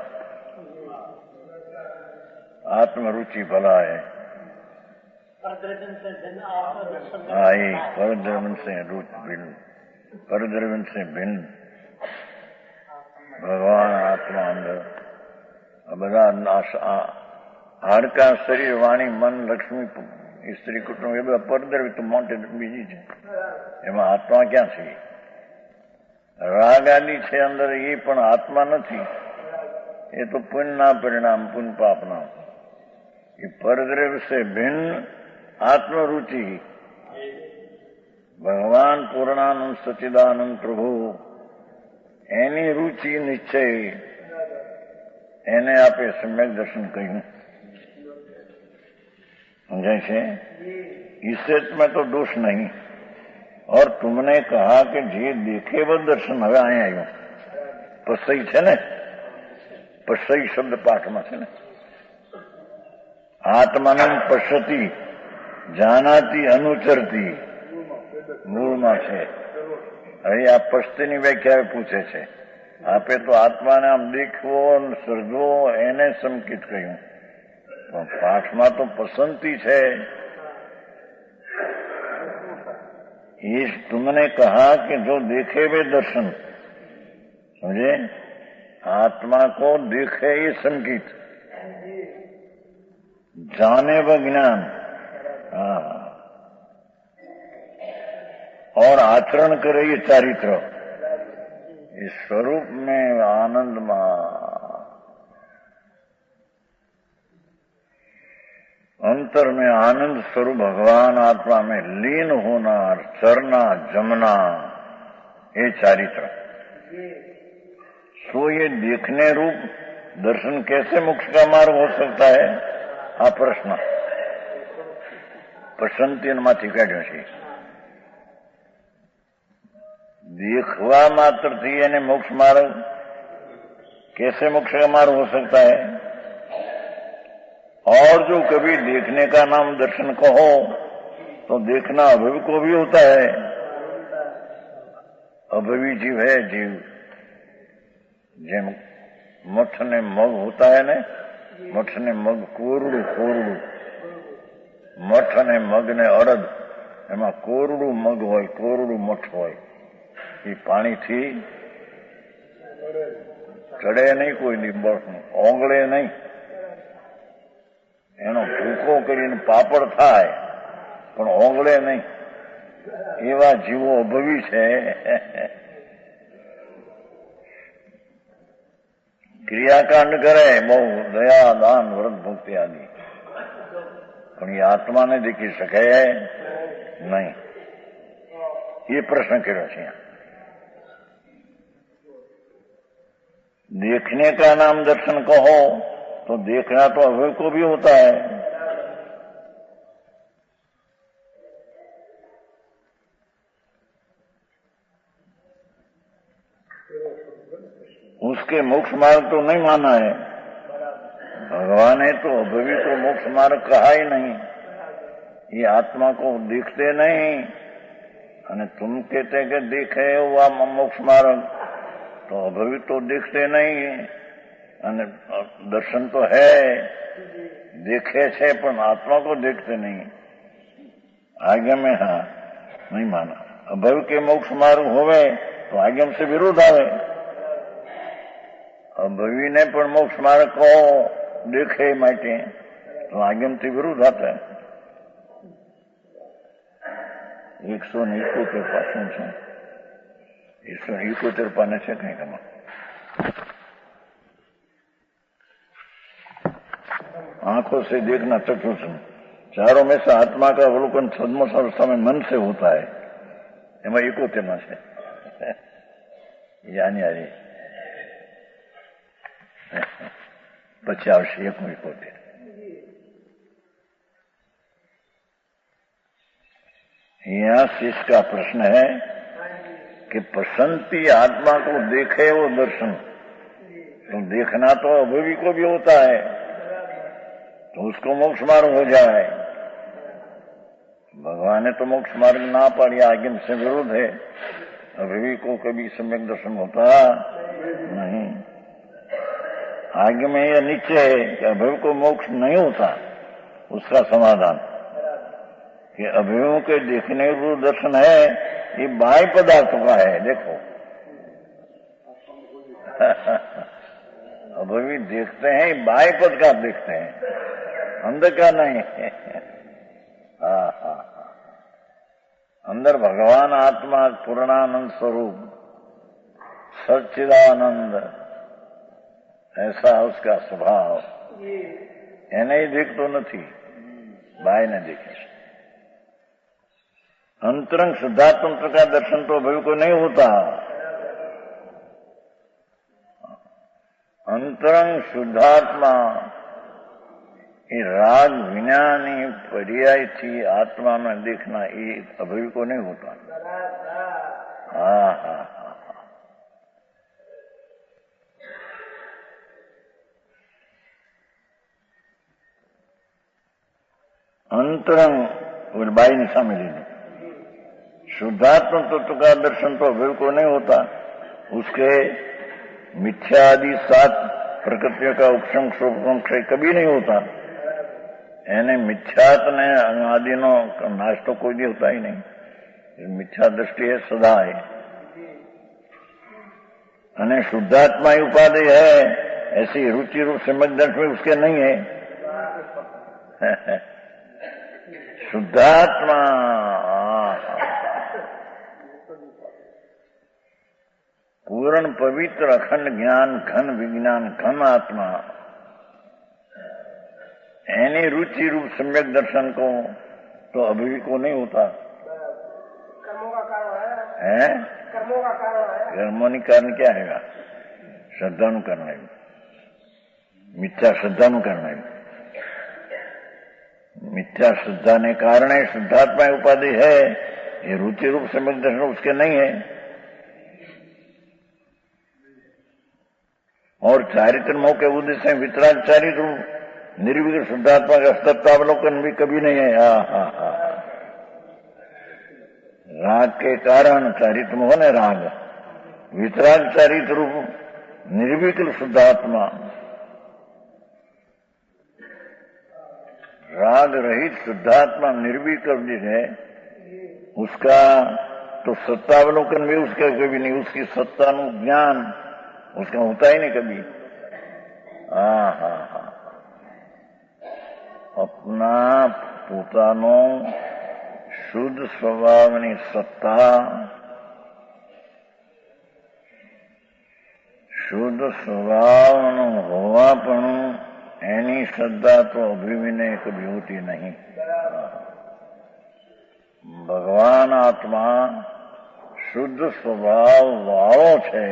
आत्मरुचि भला है. आई परद्रव्य से रुचि भिन्न परद्रव्य से भिन्न भगवान आत्मा अंदर બધા હાડકા શરીર વાણી મન લક્ષ્મી સ્ત્રી કુટુંબ એ બધા પરદ્રવ્ય તો મોટે બીજી છે એમાં આત્મા ક્યાં છે. રાગ આદિ છે અંદર એ પણ આત્મા નથી એ તો પુણ્યના પરિણામ પુण्य પાપના. ये परद्रव्य से भिन्न आत्मरुचि भगवान पूर्णानंद सच्चिदानंद प्रभु एनी रुचि निश्चय एने आपे सम्यक दर्शन कहूं. समझे छे इससे में तो दोष नहीं. और तुमने कहा कि जे देखे वो दर्शन हवे आए आयो पसई छे ने पसई शब्द पाठ में छे ने आत्मानं पश्यति जानाति अनुचरति મૂળમાં છે. હવે આ પશ્ચિની વ્યાખ્યા પૂછે છે. આપે તો આત્માને આમ દેખવો સર્જવો એને સંકિત કહ્યું પણ પાઠમાં તો પસંદતી છે. ये तुमने कहा कि जो देखे वे दर्शन समझे आत्मा को देखे ये संकेत जाने व ज्ञान. और आचरण करे ये चारित्र। इस स्वरूप में आनंद में अंतर में आनंद स्वरूप भगवान आत्मा में लीन होना, चरना जमना, ये चारित्र। सो ये देखने रूप दर्शन कैसे मोक्ष का मार्ग हो सकता है? आ प्रश्न पसंती काढ़्यो छे। देखवा मात्र थी यानी मोक्ष मार्ग कैसे मोक्ष का मार्ग हो सकता है? और जो कभी देखने का नाम दर्शन कहो तो देखना अभवी को भी होता है। अभवी जीव है जीव, जेम मठ ने मग होता है ने, मठ ने मग कोरडू कोरडू, मठ ने मग ने अड़द, एमा कोरडू मग होय, कोरडू मठ होय। ये पानी थी चढ़े नहीं, कोई ओंगळे नहीं, एनो भूको करीने पापड़ थाय पण ओंगळे नहीं। एवा जीवो अभवी छे। क्रियाकांड करे बहु दया दान व्रत भक्ति आदि, पण ये आत्मा ने देखी सके नहीं। ये प्रश्न कर्यो छे। देखने का नाम दर्शन कहो तो देखना तो अभय को भी होता है। उसके मोक्ष मार्ग तो नहीं माना है भगवान ने, तो अभवी को मोक्ष मार्ग कहा ही नहीं। ये आत्मा को देखते नहीं, अने तुम कहते कि देखे हुआ मोक्ष मार्ग, तो अभवी तो देखते नहीं, अने दर्शन तो है, देखे छे पण आत्मा को देखते नहीं। आगे में हाँ नहीं माना। अभवी के मोक्ष मार्ग होवे तो आगे से विरोध आवे। अभवी ने पण मोक्ष मार्ग को देखे माटे तो आगे से विरोध आता है। 171 पासन छे, 171 पाने से कहीं कमा। आंखों से देखना चक्षुषन, चारों में से आत्मा का अवलोकन सदमोस अवस्था में मन से होता है। एम 71 में से यानी आ रही पची आवश्य 71। यहां से इसका प्रश्न है कि पसंती आत्मा को देखे वो दर्शन, तो देखना तो अभवी को भी होता है, तो उसको मोक्ष मार्ग हो जाए। भगवान ने तो मोक्ष मार्ग ना पाड़ी, आगे से विरोध है। अभवी को कभी सम्यक दर्शन होता नहीं। आगे में यह नीचे है कि अभवी को मोक्ष नहीं होता। उसका समाधान कि अभवियों के देखने को दर्शन है, ये बाह्य पदार्थों का है। देखो अभवी देखते हैं, बाह्य पद का देखते हैं, अंदर का नहीं। अंदर भगवान आत्मा पूर्णानंद स्वरूप सच्चिदानंद, ऐसा उसका स्वभाव। એને देखतो નથી, बाह्य ने देखे। अंतरंग शुद्धात्म का दर्शन तो अभवी को नहीं होता। अंतरंग शुद्धात्मा ये राग विज्ञानी पर्याय थी आत्मा में देखना, ये अभवी को नहीं होता। हाँ। अंतरंग और बाई ने सामने लेना। शुद्धात्म तत्व का दर्शन तो अभवी को नहीं होता। उसके मिथ्या आदि 7 प्रकृतियों का उपशम क्षोभम क्षय कभी नहीं होता। यानी मिथ्यात ने आदि नो नाश तो कोई भी होता ही नहीं। मिथ्या दृष्टि है सदा है। अने शुद्धात्मा ही उपाधि है, ऐसी रुचि रूप समझ दर्श में उसके नहीं है। शुद्धात्मा पवित्र अखंड ज्ञान घन विज्ञान घन आत्मा एनी रुचि रूप सम्यक दर्शन को तो अभी को नहीं होता कर्मों का कारण है। कर्मों का कारण है। कर्मों ની કારણ क्या है? श्रद्धानु करना है, मिथ्या श्रद्धानु करना है। मिथ्या श्रद्धा ने कारण है शुद्धात्मा उपाधि है, ये रुचि रूप सम्यक दर्शन उसके नहीं है। और चारित्र मोह के उद्देश्य वितराग चारित्र निर्विघ्न शुद्धात्मा का सत्तावलोकन भी कभी नहीं है। राग के कारण चारित्र मोह ने राग, वितराग चारित्र रूप निर्विकल शुद्धात्मा, राग रहित शुद्धात्मा निर्विकल जो है उसका तो सत्तावलोकन भी उसका कभी नहीं, उसकी सत्ता नु ज्ञान उसका होता ही नहीं कभी। अपना પોતાનો શુદ્ધ સ્વભાવની સત્તા, શુદ્ધ સ્વભાવનું હોવાપણું એની શ્રદ્ધા તો અભિવિનય કભી હોતી નહીં। ભગવાન આત્મા શુદ્ધ સ્વભાવ વાળો છે।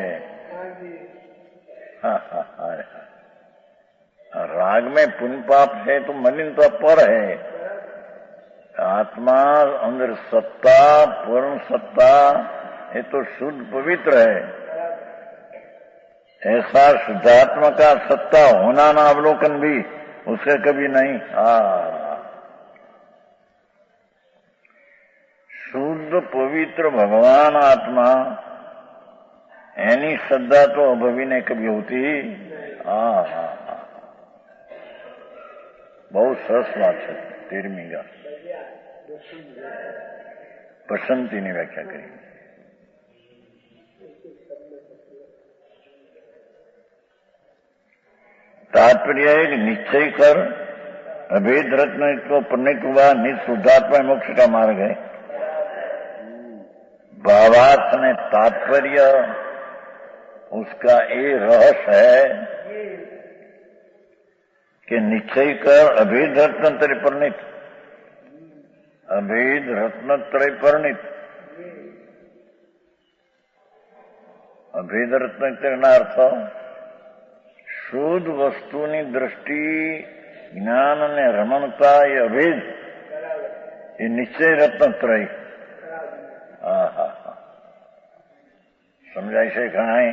राग में पुण्य पाप है तो मलिन तो पर है। आत्मा अंदर सत्ता पूर्ण सत्ता ये तो शुद्ध पवित्र है। ऐसा शुद्धात्मा का सत्ता होना ना अवलोकन भी उसका कभी नहीं। शुद्ध पवित्र भगवान आत्मा एनी श्रद्धा तो अभी नहीं कभी होती। बहुत सरस बात है। 13મી गाथ पसंदीની વ્યાખ્યા કરી। तात्पर्य है कि निश्चय कर अभेद रत्न को परिणित हुआ निःशुद्धात्मा मोक्ष का मार्ग है। भावार्थ ने तात्पर्य उसका ये रहस्य है कि निश्चय कर अभेद रत्न त्रय परिणित, अभेद रत्न त्रय परिणित, अभेद रत्न त्रयના અર્થ શુદ્ધ વસ્તુની દ્રષ્ટિ જ્ઞાન અને રમણતા એ અભેદ એ નિશ્ચય રત્નત્રય। સમજાય છે ઘણાય?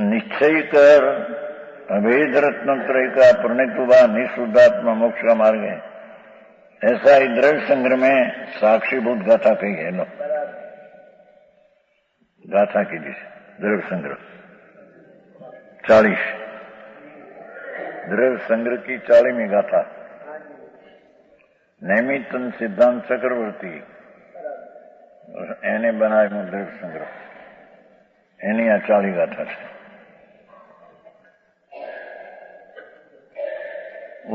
निश्चय कर अभेद रत्नत्रय का परिणित हुआ निःशुद्धात्मा मोक्ष का मार्ग है। ऐसा ही द्रव्य संग्रह में साक्षीभूत गाथा कही है। लो गाथा की जिसे द्रव्य संग्रह 40 द्रव्य संग्रह की 40મી गाथा नैमित्तन सिद्धांत चक्रवर्ती एने बनाया द्रव्य संग्रह एनी आ 40 गाथा है।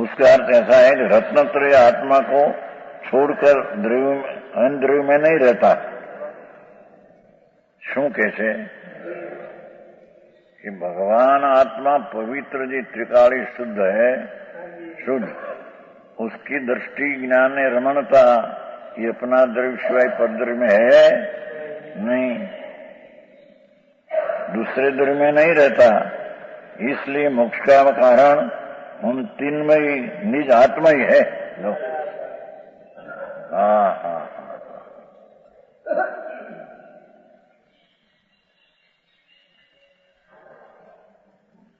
उसका अर्थ ऐसा है कि रत्नत्रय आत्मा को छोड़कर द्रव्य अन्य द्रव्य में नहीं रहता। शू कैसे कि भगवान आत्मा पवित्र जी त्रिकाली शुद्ध है, शुद्ध उसकी दृष्टि ज्ञान रमणता ये अपना द्रव्य सिवाय परद्रव्य में है नहीं, दूसरे द्रव्य में नहीं रहता। इसलिए मोक्ष का कारण हम तीनमय निज आत्मा ही है। लो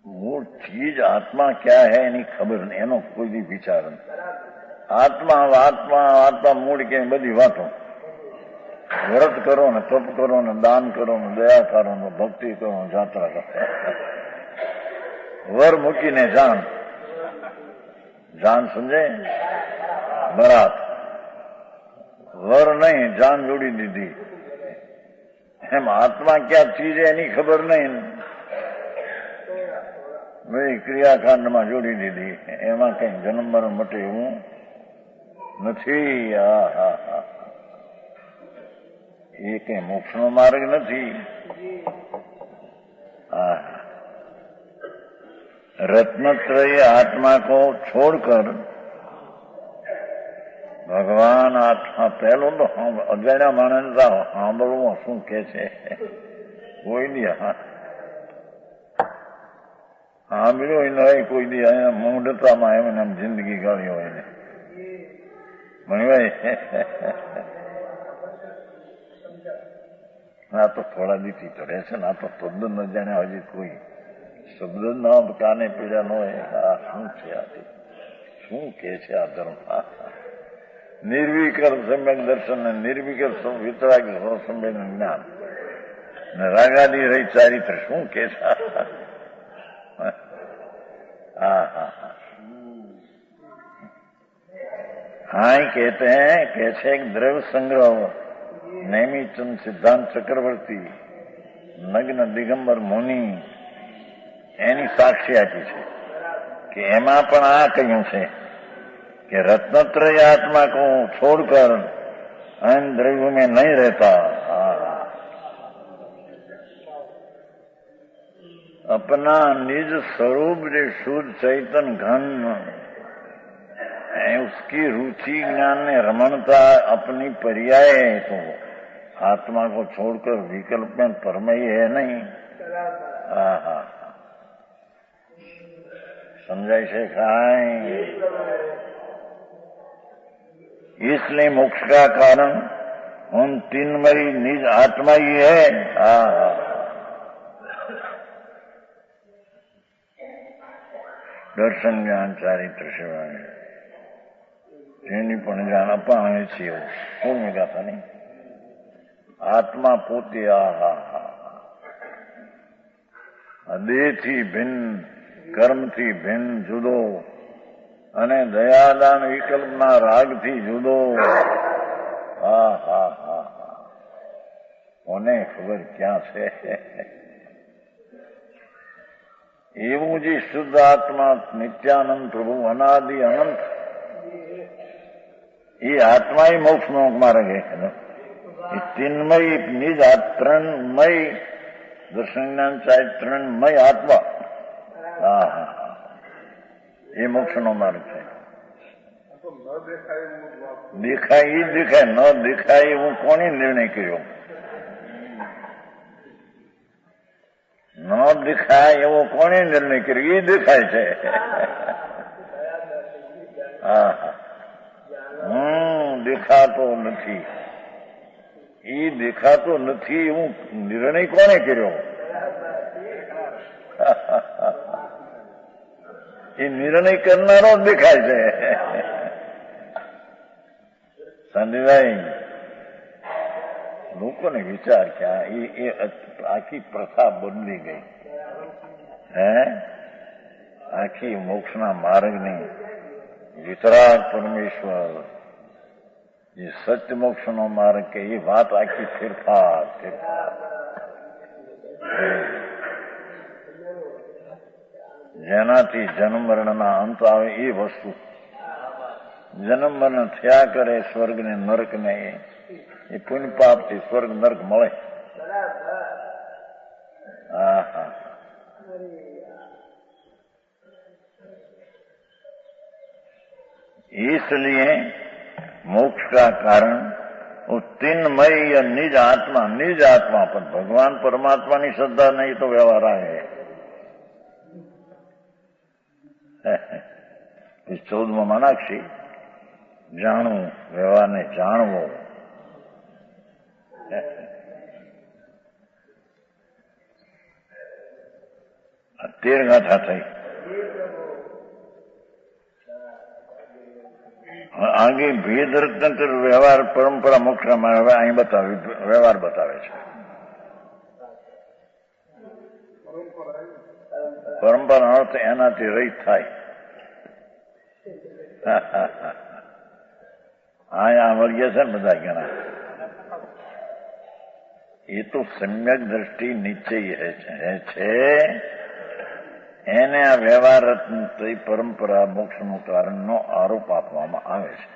मूल चीज आत्मा क्या है एनी खबर नहीं, एनो कोई भी विचार नहीं। आत्मा आत्मा आत्मा मूળ के बधी वातो व्रत करो ने तप करो ने दान करो ने दया करो ने भक्ति करो ने यात्रा करो। वर मूकी ने जान जान समझे बरात वर नहीं जान जोड़ी दीदी। हम आत्मा क्या चीज है एनी खबर नहीं, भाई क्रियाकांड में जोड़ी दीदी। एमा कई जन्म मरण मटे हूँ નથી। એ કઈ મોક્ષનો માર્ગ નથી. रत्नत्रय आत्मा को छोड़कर भगवान आत्मा पहलो तो अजाण्या माणस સાંભળવું શું કે છે કોઈ દી સાંભળ્યો હોય કોઈ દી અહીંયા મૂઢતામાં એમને આમ જિંદગી ગાળી હોય ને મણિભાઈ આ તો થોડા દીથી ચડે છે ને આ તો તદ્દન ન જાણ્યા હજી કોઈ શબ્દ ના કાને પીડ્યા ન હોય. આ શું છે આથી શું કે છે આ ધર્મ? નિર્વિકલ્પ સમ્યક દર્શન ને નિર્વિકલ્પ વિતરાગ સમ્યક જ્ઞાન ને રાગાદી રહી ચારિત્ર શું કે છે? हाँ कहते हैं कैसे एक द्रव्य संग्रह नैमी चंद सिद्धांत चक्रवर्ती नग्न दिगंबर मुनि એની સાક્ષી આપી છે કે એમાં પણ આ કહ્યું છે કે रत्नत्रय आत्मा को छोड़कर अन्य द्रव्यों में नहीं रहता, अपना निज स्वरूप जो शुद्ध चैतन घन उसकी रुचि ज्ञान में रमणता अपनी पर्याय है, तो आत्मा को छोड़कर विकल्प में परमय है नहीं. समझाई से खाए. इसलिए मोक्ष का कारण उन तीनमयी निज आत्मा ही है. दर्शन ज्ञान चारित्र सेवा એની પણ જાણ અપાણે છે એવું કોણ ગાતા નહીં. આત્મા પોતે દેહથી ભિન્ન કર્મથી ભિન્ન જુદો અને દયાદાન વિકલ્પના રાગથી જુદો. કોને ખબર ક્યાં છે એવું જે શુદ્ધ આત્મા નિત્યાનંદ પ્રભુ અનાદિ અનંત ये आत्मा ही मोक्ष मार्ग है. तीनमय निज त्रणमय दर्शन ज्ञान चाहे त्रणमय आत्मा ये मोक्ष नो मार्ग है. દેખાય એ દેખાય ન દેખાય હું કોને નિર્ણય કર્યો? ન દેખાય એવો કોને નિર્ણય કર્યો? એ દેખાય છે. દેખાતો નથી એ દેખાતો નથી એવું નિર્ણય કોને કર્યો? એ નિર્ણય કરનારો દેખાય છે. સંજયભાઈ લોકોને વિચાર કે એ આખી પ્રથા બદલી ગઈ હે. આખી મોક્ષના માર્ગની વિતરાગ પરમેશ્વર ये सत्य मोक्ष नो मार्ग के ये बात आखी फिरफार જેનાથી જન્મ મરણના અંત આવે એ વસ્તુ જન્મ મરણ થયા કરે સ્વર્ગ ને નરક ને એ પુણ્ય પાપ થી સ્વર્ગ નરક મળે. इसलिए मोक्ष का कारण वो तीनमय या निज आत्मा पर भगवान परमात्मा की श्रद्धा नहीं तो व्यवहार है. 14 मनाक्षी जाणू व्यवहार ने जाणवो. 13 गाथा थई. आगे भेद रत्न व्यवहार परंपरा मोक्ष હવે અહીં બતાવે વ્યવહાર બતાવે છે. પરંપરા અર્થ એનાથી રહિત થાય. અહીંયા વર્ગ્ય છે ને બધા ઘણા એ તો સમ્યક દ્રષ્ટિ નીચે છે એને આ વ્યવહાર પરંપરા મોક્ષનું કારણનો આરોપ આપવામાં આવે છે.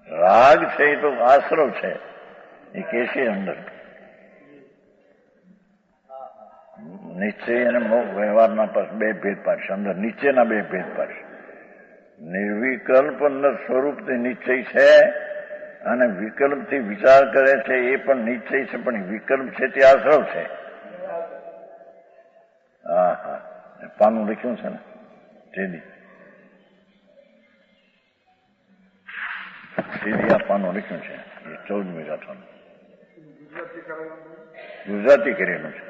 રાગ છે એ તો આશ્રવ છે, એ કેશે અંદર. નિશ્ચય અને વ્યવહારના પાસ બે ભેદ પાડશે, અંદર નીચેના બે ભેદ પાડશે. નિર્વિકલ્પ અંદર સ્વરૂપથી નિશ્ચય છે, અને વિકલ્પથી વિચાર કરે છે એ પણ નિશ્ચય છે, પણ વિકલ્પ છે તે આશ્રવ છે. હા હા, પાનું લખ્યું છે ને સીધી આ પાનું લખ્યું છે, એ 14મી ગાથાનું ગુજરાતી કરેલું છે.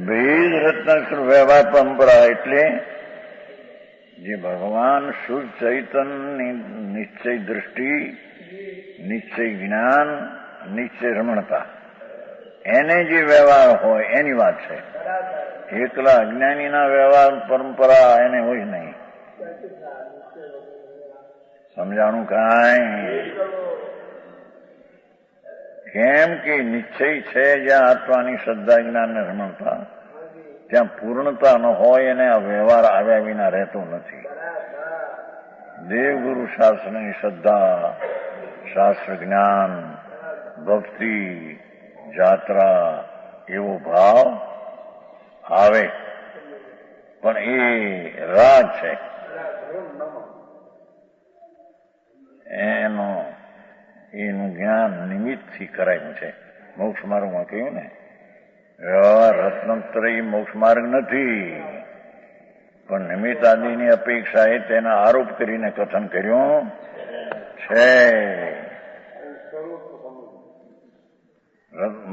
વેદ રત્નાક્ષર વ્યવહાર પરંપરા એટલે જે ભગવાન શુદ્ધ ચૈતન્યની નિશ્ચય દ્રષ્ટિ, નિશ્ચય જ્ઞાન, નિશ્ચય રમણતા, એને જે વ્યવહાર હોય એની વાત છે. એકલા અજ્ઞાનીના વ્યવહાર પરંપરા એને હોય નહીં. સમજાણું કાંઈ? કેમ કે નિશ્ચય છે જ્યાં આત્માની શ્રદ્ધા, જ્ઞાન ને રમણતા, ત્યાં પૂર્ણતા ન હોય એને આ વ્યવહાર આવ્યા વિના રહેતો નથી. દેવગુરુ શાસ્ત્રની શ્રદ્ધા, શાસ્ત્ર જ્ઞાન, ભક્તિ, જાત્રા એવો ભાવ આવે, પણ એ રાગ છે. એનું જ્ઞાન નિમિત્તથી કરાયું છે. મોક્ષ માર્ગમાં કહ્યું ને, વ્યવહાર રત્નત્રય મોક્ષ માર્ગ નથી, પણ નિમિત્ત આદિની અપેક્ષાએ તેના આરોપ કરીને કથન કર્યું છે.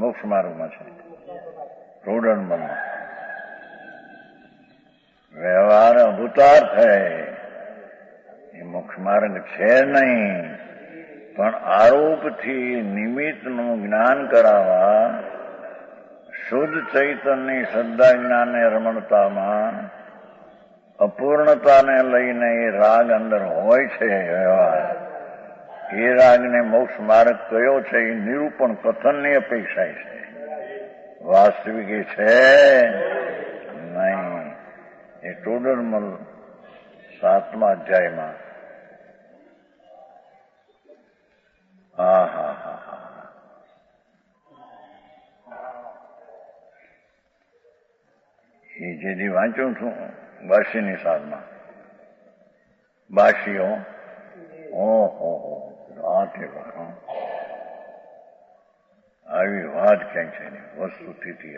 મોક્ષ માર્ગમાં છે, રોડનમાં વ્યવહાર અભૂતાર્થ છે, એ મોક્ષ માર્ગ છે નહીં. પણ આરોપથી નિમિત્તનું જ્ઞાન કરાવવા, શુદ્ધ ચૈતન્યની શ્રદ્ધા, જ્ઞાનને રમણતામાં અપૂર્ણતાને લઈને એ રાગ અંદર હોય છે વ્યવહાર. એ રાગને મોક્ષ માર્ગ કયો છે એ નિરૂપણ કથનની અપેક્ષા છે, વાસ્તવિક એ છે નહીં. એ ટોડરમલ 7મા અધ્યાયમાં એ જેથી વાંચું છું બાશીની સાલમાં, બાશીઓ આવી વાત ક્યાંક છે નહીં. વસ્તુ સ્થિતિ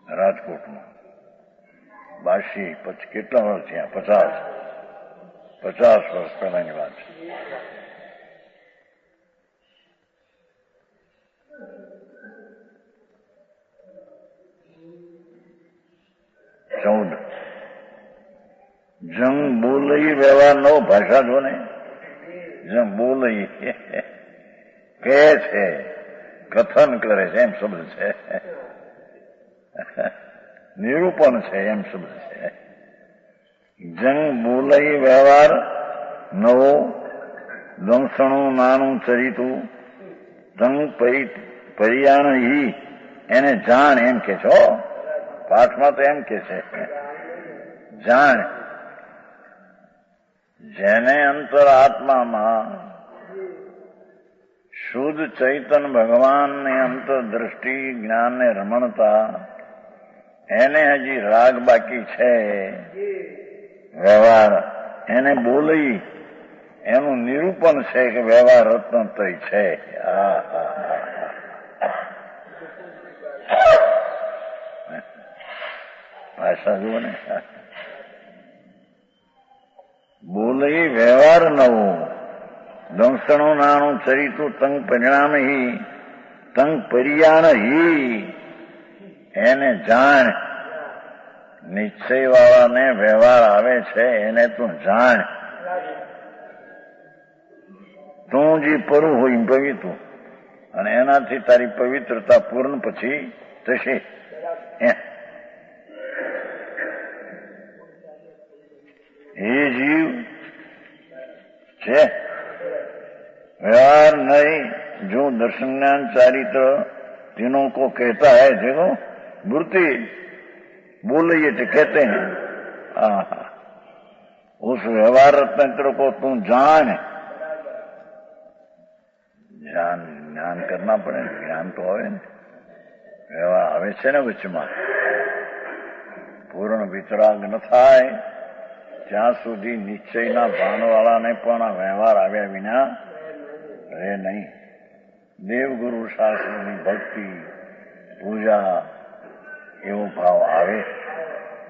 રાજકોટમાં બાશી પછી કેટલા વર્ષ થયા? 50 વર્ષ પહેલાની વાત છે. જંગ બોલઈ વ્યવહાર નો ભાષા જો ને, જંગ બોલઈ કે છે, કથન કરે છે એમ શબ્દ છે, નિરૂપણ છે એમ શબ્દ છે. જંગ બોલઈ વ્યવહાર નવો, દંસણું નાનું ચરિતું, તંગ પરિયાણ હી, એને જાણ એમ કે છો. પાઠમાં તો એમ કે છે જાણ, જેને અંતર આત્મામાં શુદ્ધ ચૈતન ભગવાનની અંતર દ્રષ્ટિ, જ્ઞાનને રમણતા, એને હજી રાગ બાકી છે વ્યવહાર, એને બોલી એનું નિરૂપણ છે કે વ્યવહાર રત્નત્રય છે. ભાષા જુઓ ને, બોલઈ વ્યવહાર નવું, દંસણું નાનું ચરિતું, તંગ પરિણામ હી, તંગ પરિયાણ હી, એને જાણ. નિશ્ચય વાળાને વ્યવહાર આવે છે એને તું જાણ. તું જે પરું હોય પવિત્ર, અને એનાથી તારી પવિત્રતા પૂર્ણ પછી થશે. એ જીવ છે व्यवहार नहीं, जो दर्शन ज्ञान चारित्र तीनों को कहता है, देखो मूर्ति बोल रही है तो कहते हैं, उस व्यवहार तंत्र को तू जान, જ્ઞાન करना પડે, જ્ઞાન તો આવે ને, વ્યવહાર આવે છે ને વચમાં. પૂર્ણ વિતરાગ ન થાય ત્યાં સુધી નિશ્ચયના ભાનવાળાને પણ આ વ્યવહાર આવ્યા વિના રહે નહીં. દેવગુરુ શાસ્ત્રની ભક્તિ પૂજા એવો ભાવ આવે,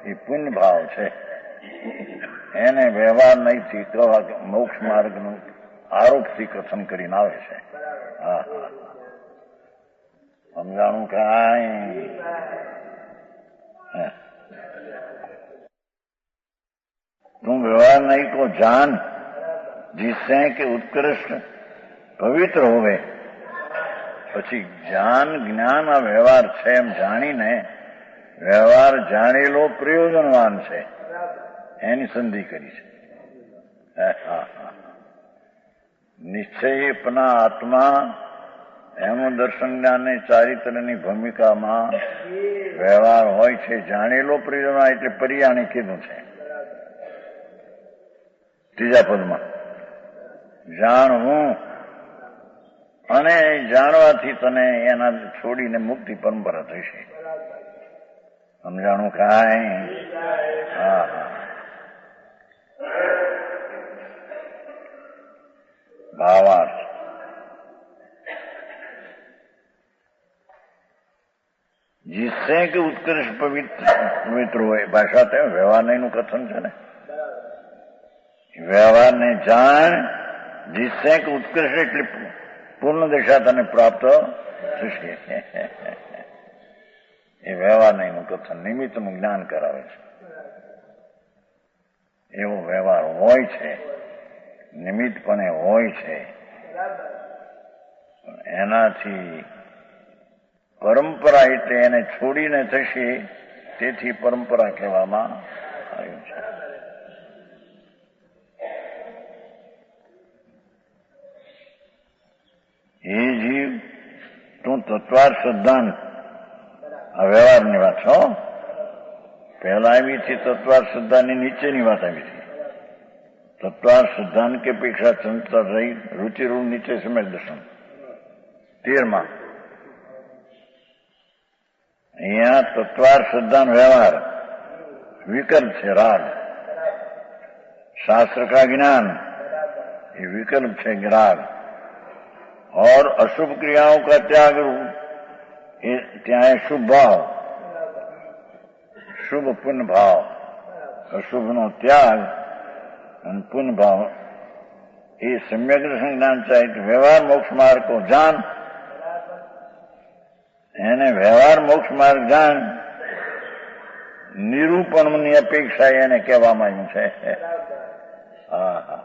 એ પુણ્ય ભાવ છે. એને વ્યવહાર નહીંથી કહેવા મોક્ષ માર્ગનું આરોપથી કથન કરીને આવે છે. હા હા, સમજાણું કાંઈ? तुम व्यवहार नहीं को जान, जिससे कि उत्कृष्ट पवित्र होवे. પછી જ્ઞાન જ્ઞાન આ વ્યવહાર છે એમ જાણીને વ્યવહાર જાણેલો પ્રયોજનવાન છે એની સંધિ કરી છે. નિશ્ચય अपना આત્મા એમ દર્શન જ્ઞાન ચારિત્રની ભૂમિકામાં વ્યવહાર હોય છે. જાણેલો પ્રયોજન એટલે પર્યાણી કીધું છે ત્રીજા પદમાં. જાણવું અને જાણવાથી તને એના છોડીને મુક્તિ પરંપરા થશે. સમજાણું કાંઈ? હા હા. ભાવાર્થ जिससे कि उत्कृष्ट पवित्र હોય. ભાષા તે વ્યવહાર નહીંનું કથન છે ને. વ્યવહારને જાણ, जिससे कि उत्कृष्ट એટલે પૂર્ણ દિશા તને પ્રાપ્ત થશે. એ વ્યવહાર નહીંનું કથન નિમિત્તનું જ્ઞાન કરાવે છે. એવો વ્યવહાર હોય છે, નિમિત્તપણે હોય છે. એનાથી પરંપરા એટલે એને છોડીને થશે, તેથી પરંપરા કહેવામાં આવ્યું છે. એ જીવ તું તત્વાર સિદ્ધાંત, આ વ્યવહારની વાત છો. પહેલા આવી હતી તત્વાર સિદ્ધાંતની નીચેની વાત આવી હતી. તત્વાર સિદ્ધાંત કે અપેક્ષા ચંચળ રહી રુચિરૂપ નીચે સમય દર્શન 13માં. અહીંયા તત્વાર સિદ્ધાંત व्यवहार विकल्प છે. राग शास्त्र का ज्ञान ये विकल्प છે राग. और अशुभ क्रियाओं का त्याग ત્યાં શુભ ભાવ, શુભ પુण्य ભાવ, અશુભનો ત્યાગ અને પુण्य ભાવ એ સમ્યક જ્ઞાન ચાહિત વ્યવહાર મોક્ષ માર્ગ કો જાન. એને વ્યવહાર મોક્ષ માર્ગ જાણ, નિરૂપણની અપેક્ષા એને કહેવામાં આવ્યું છે. હા હા,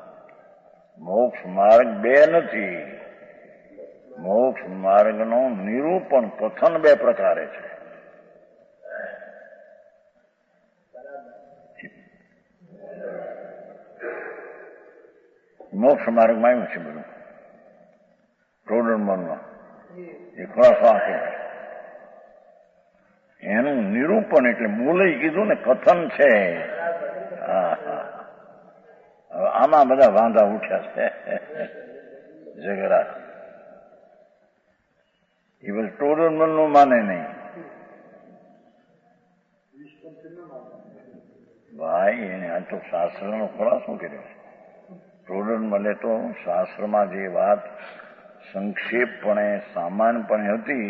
મોક્ષ માર્ગ બે નથી. મોક્ષ માર્ગનું નિરૂપણ કથન બે પ્રકારે છે. મોક્ષ માર્ગમાં આવ્યું છે બધું પ્રોડનમાં એ ખુલાસો આપે. એનું નિરૂપણ એટલે મૂલે કીધું ને કથન છે. હા હા, હવે આમાં બધા વાંધા ઉઠ્યા છે. ઝઘડા એ બધું ટોડરમલનું માને નહીં ભાઈ. એને આ તો શાસ્ત્રનો ખુલાસો કર્યો. ટોડરમલે તો શાસ્ત્રમાં જે વાત સંક્ષેપપણે સામાન્યપણે હતી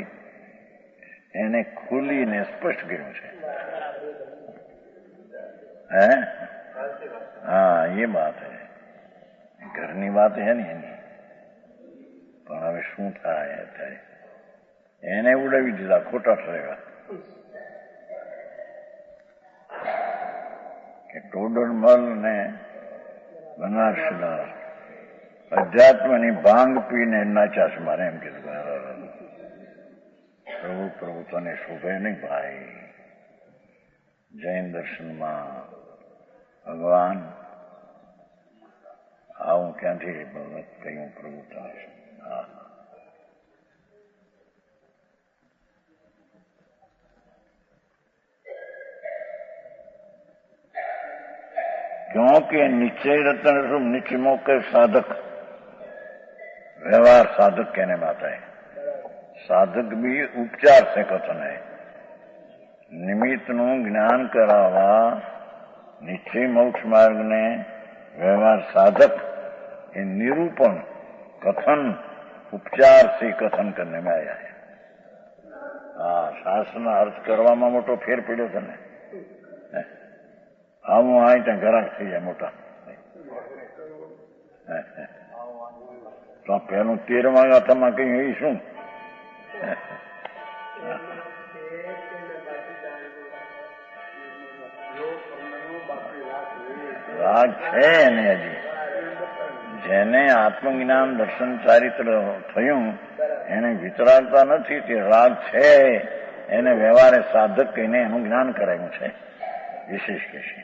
એને ખુલીને સ્પષ્ટ કર્યું છે. હે હા, એ બાત હે, ઘરની વાત હે ને એની. પણ હવે શું થાય થાય, એને ઉડાવી દીધા, ખોટા ઠરેવા. કે ટોડરમલ ને બનારસદાસ અધ્યાત્મની ભાંગ પીને નાચ્યા છે મારે, એમ કીધું. પ્રભુ પ્રભુ તને શોભે નહીં ભાઈ. જૈન દર્શનમાં ભગવાન આવું ક્યાંથી બધી બાબત કહ્યું પ્રભુ તને. હા, क्योंकि निश्चय रतन रूप निश्चय मौके साधक व्यवहार साधक कहने में आता है. साधक भी उपचार से कथन है. निमित्त નું જ્ઞાન કરાવવા નિશ્ચય મોક્ષ માર્ગ ને વ્યવહાર સાધક એ નિરૂપણ कथन उपचार से कथन करने में आया है. हाँ, शास्त्रનો અર્થ કરવામાં મોટો ફેર પડ્યો છે ને. આવું આ ત્યાં ઘરાક થઈ જાય મોટા. તો પેલું 13મા ગાથામાં કહ્યું એ શું? રાગ છે એને હજી. જેને આત્મજ્ઞાન દર્શન ચારિત્ર થયું એને વિતરાગતા નથી તે રાગ છે એને વ્યવહારે સાધક કહીને એનું જ્ઞાન કરાયું છે. વિશેષ કે છે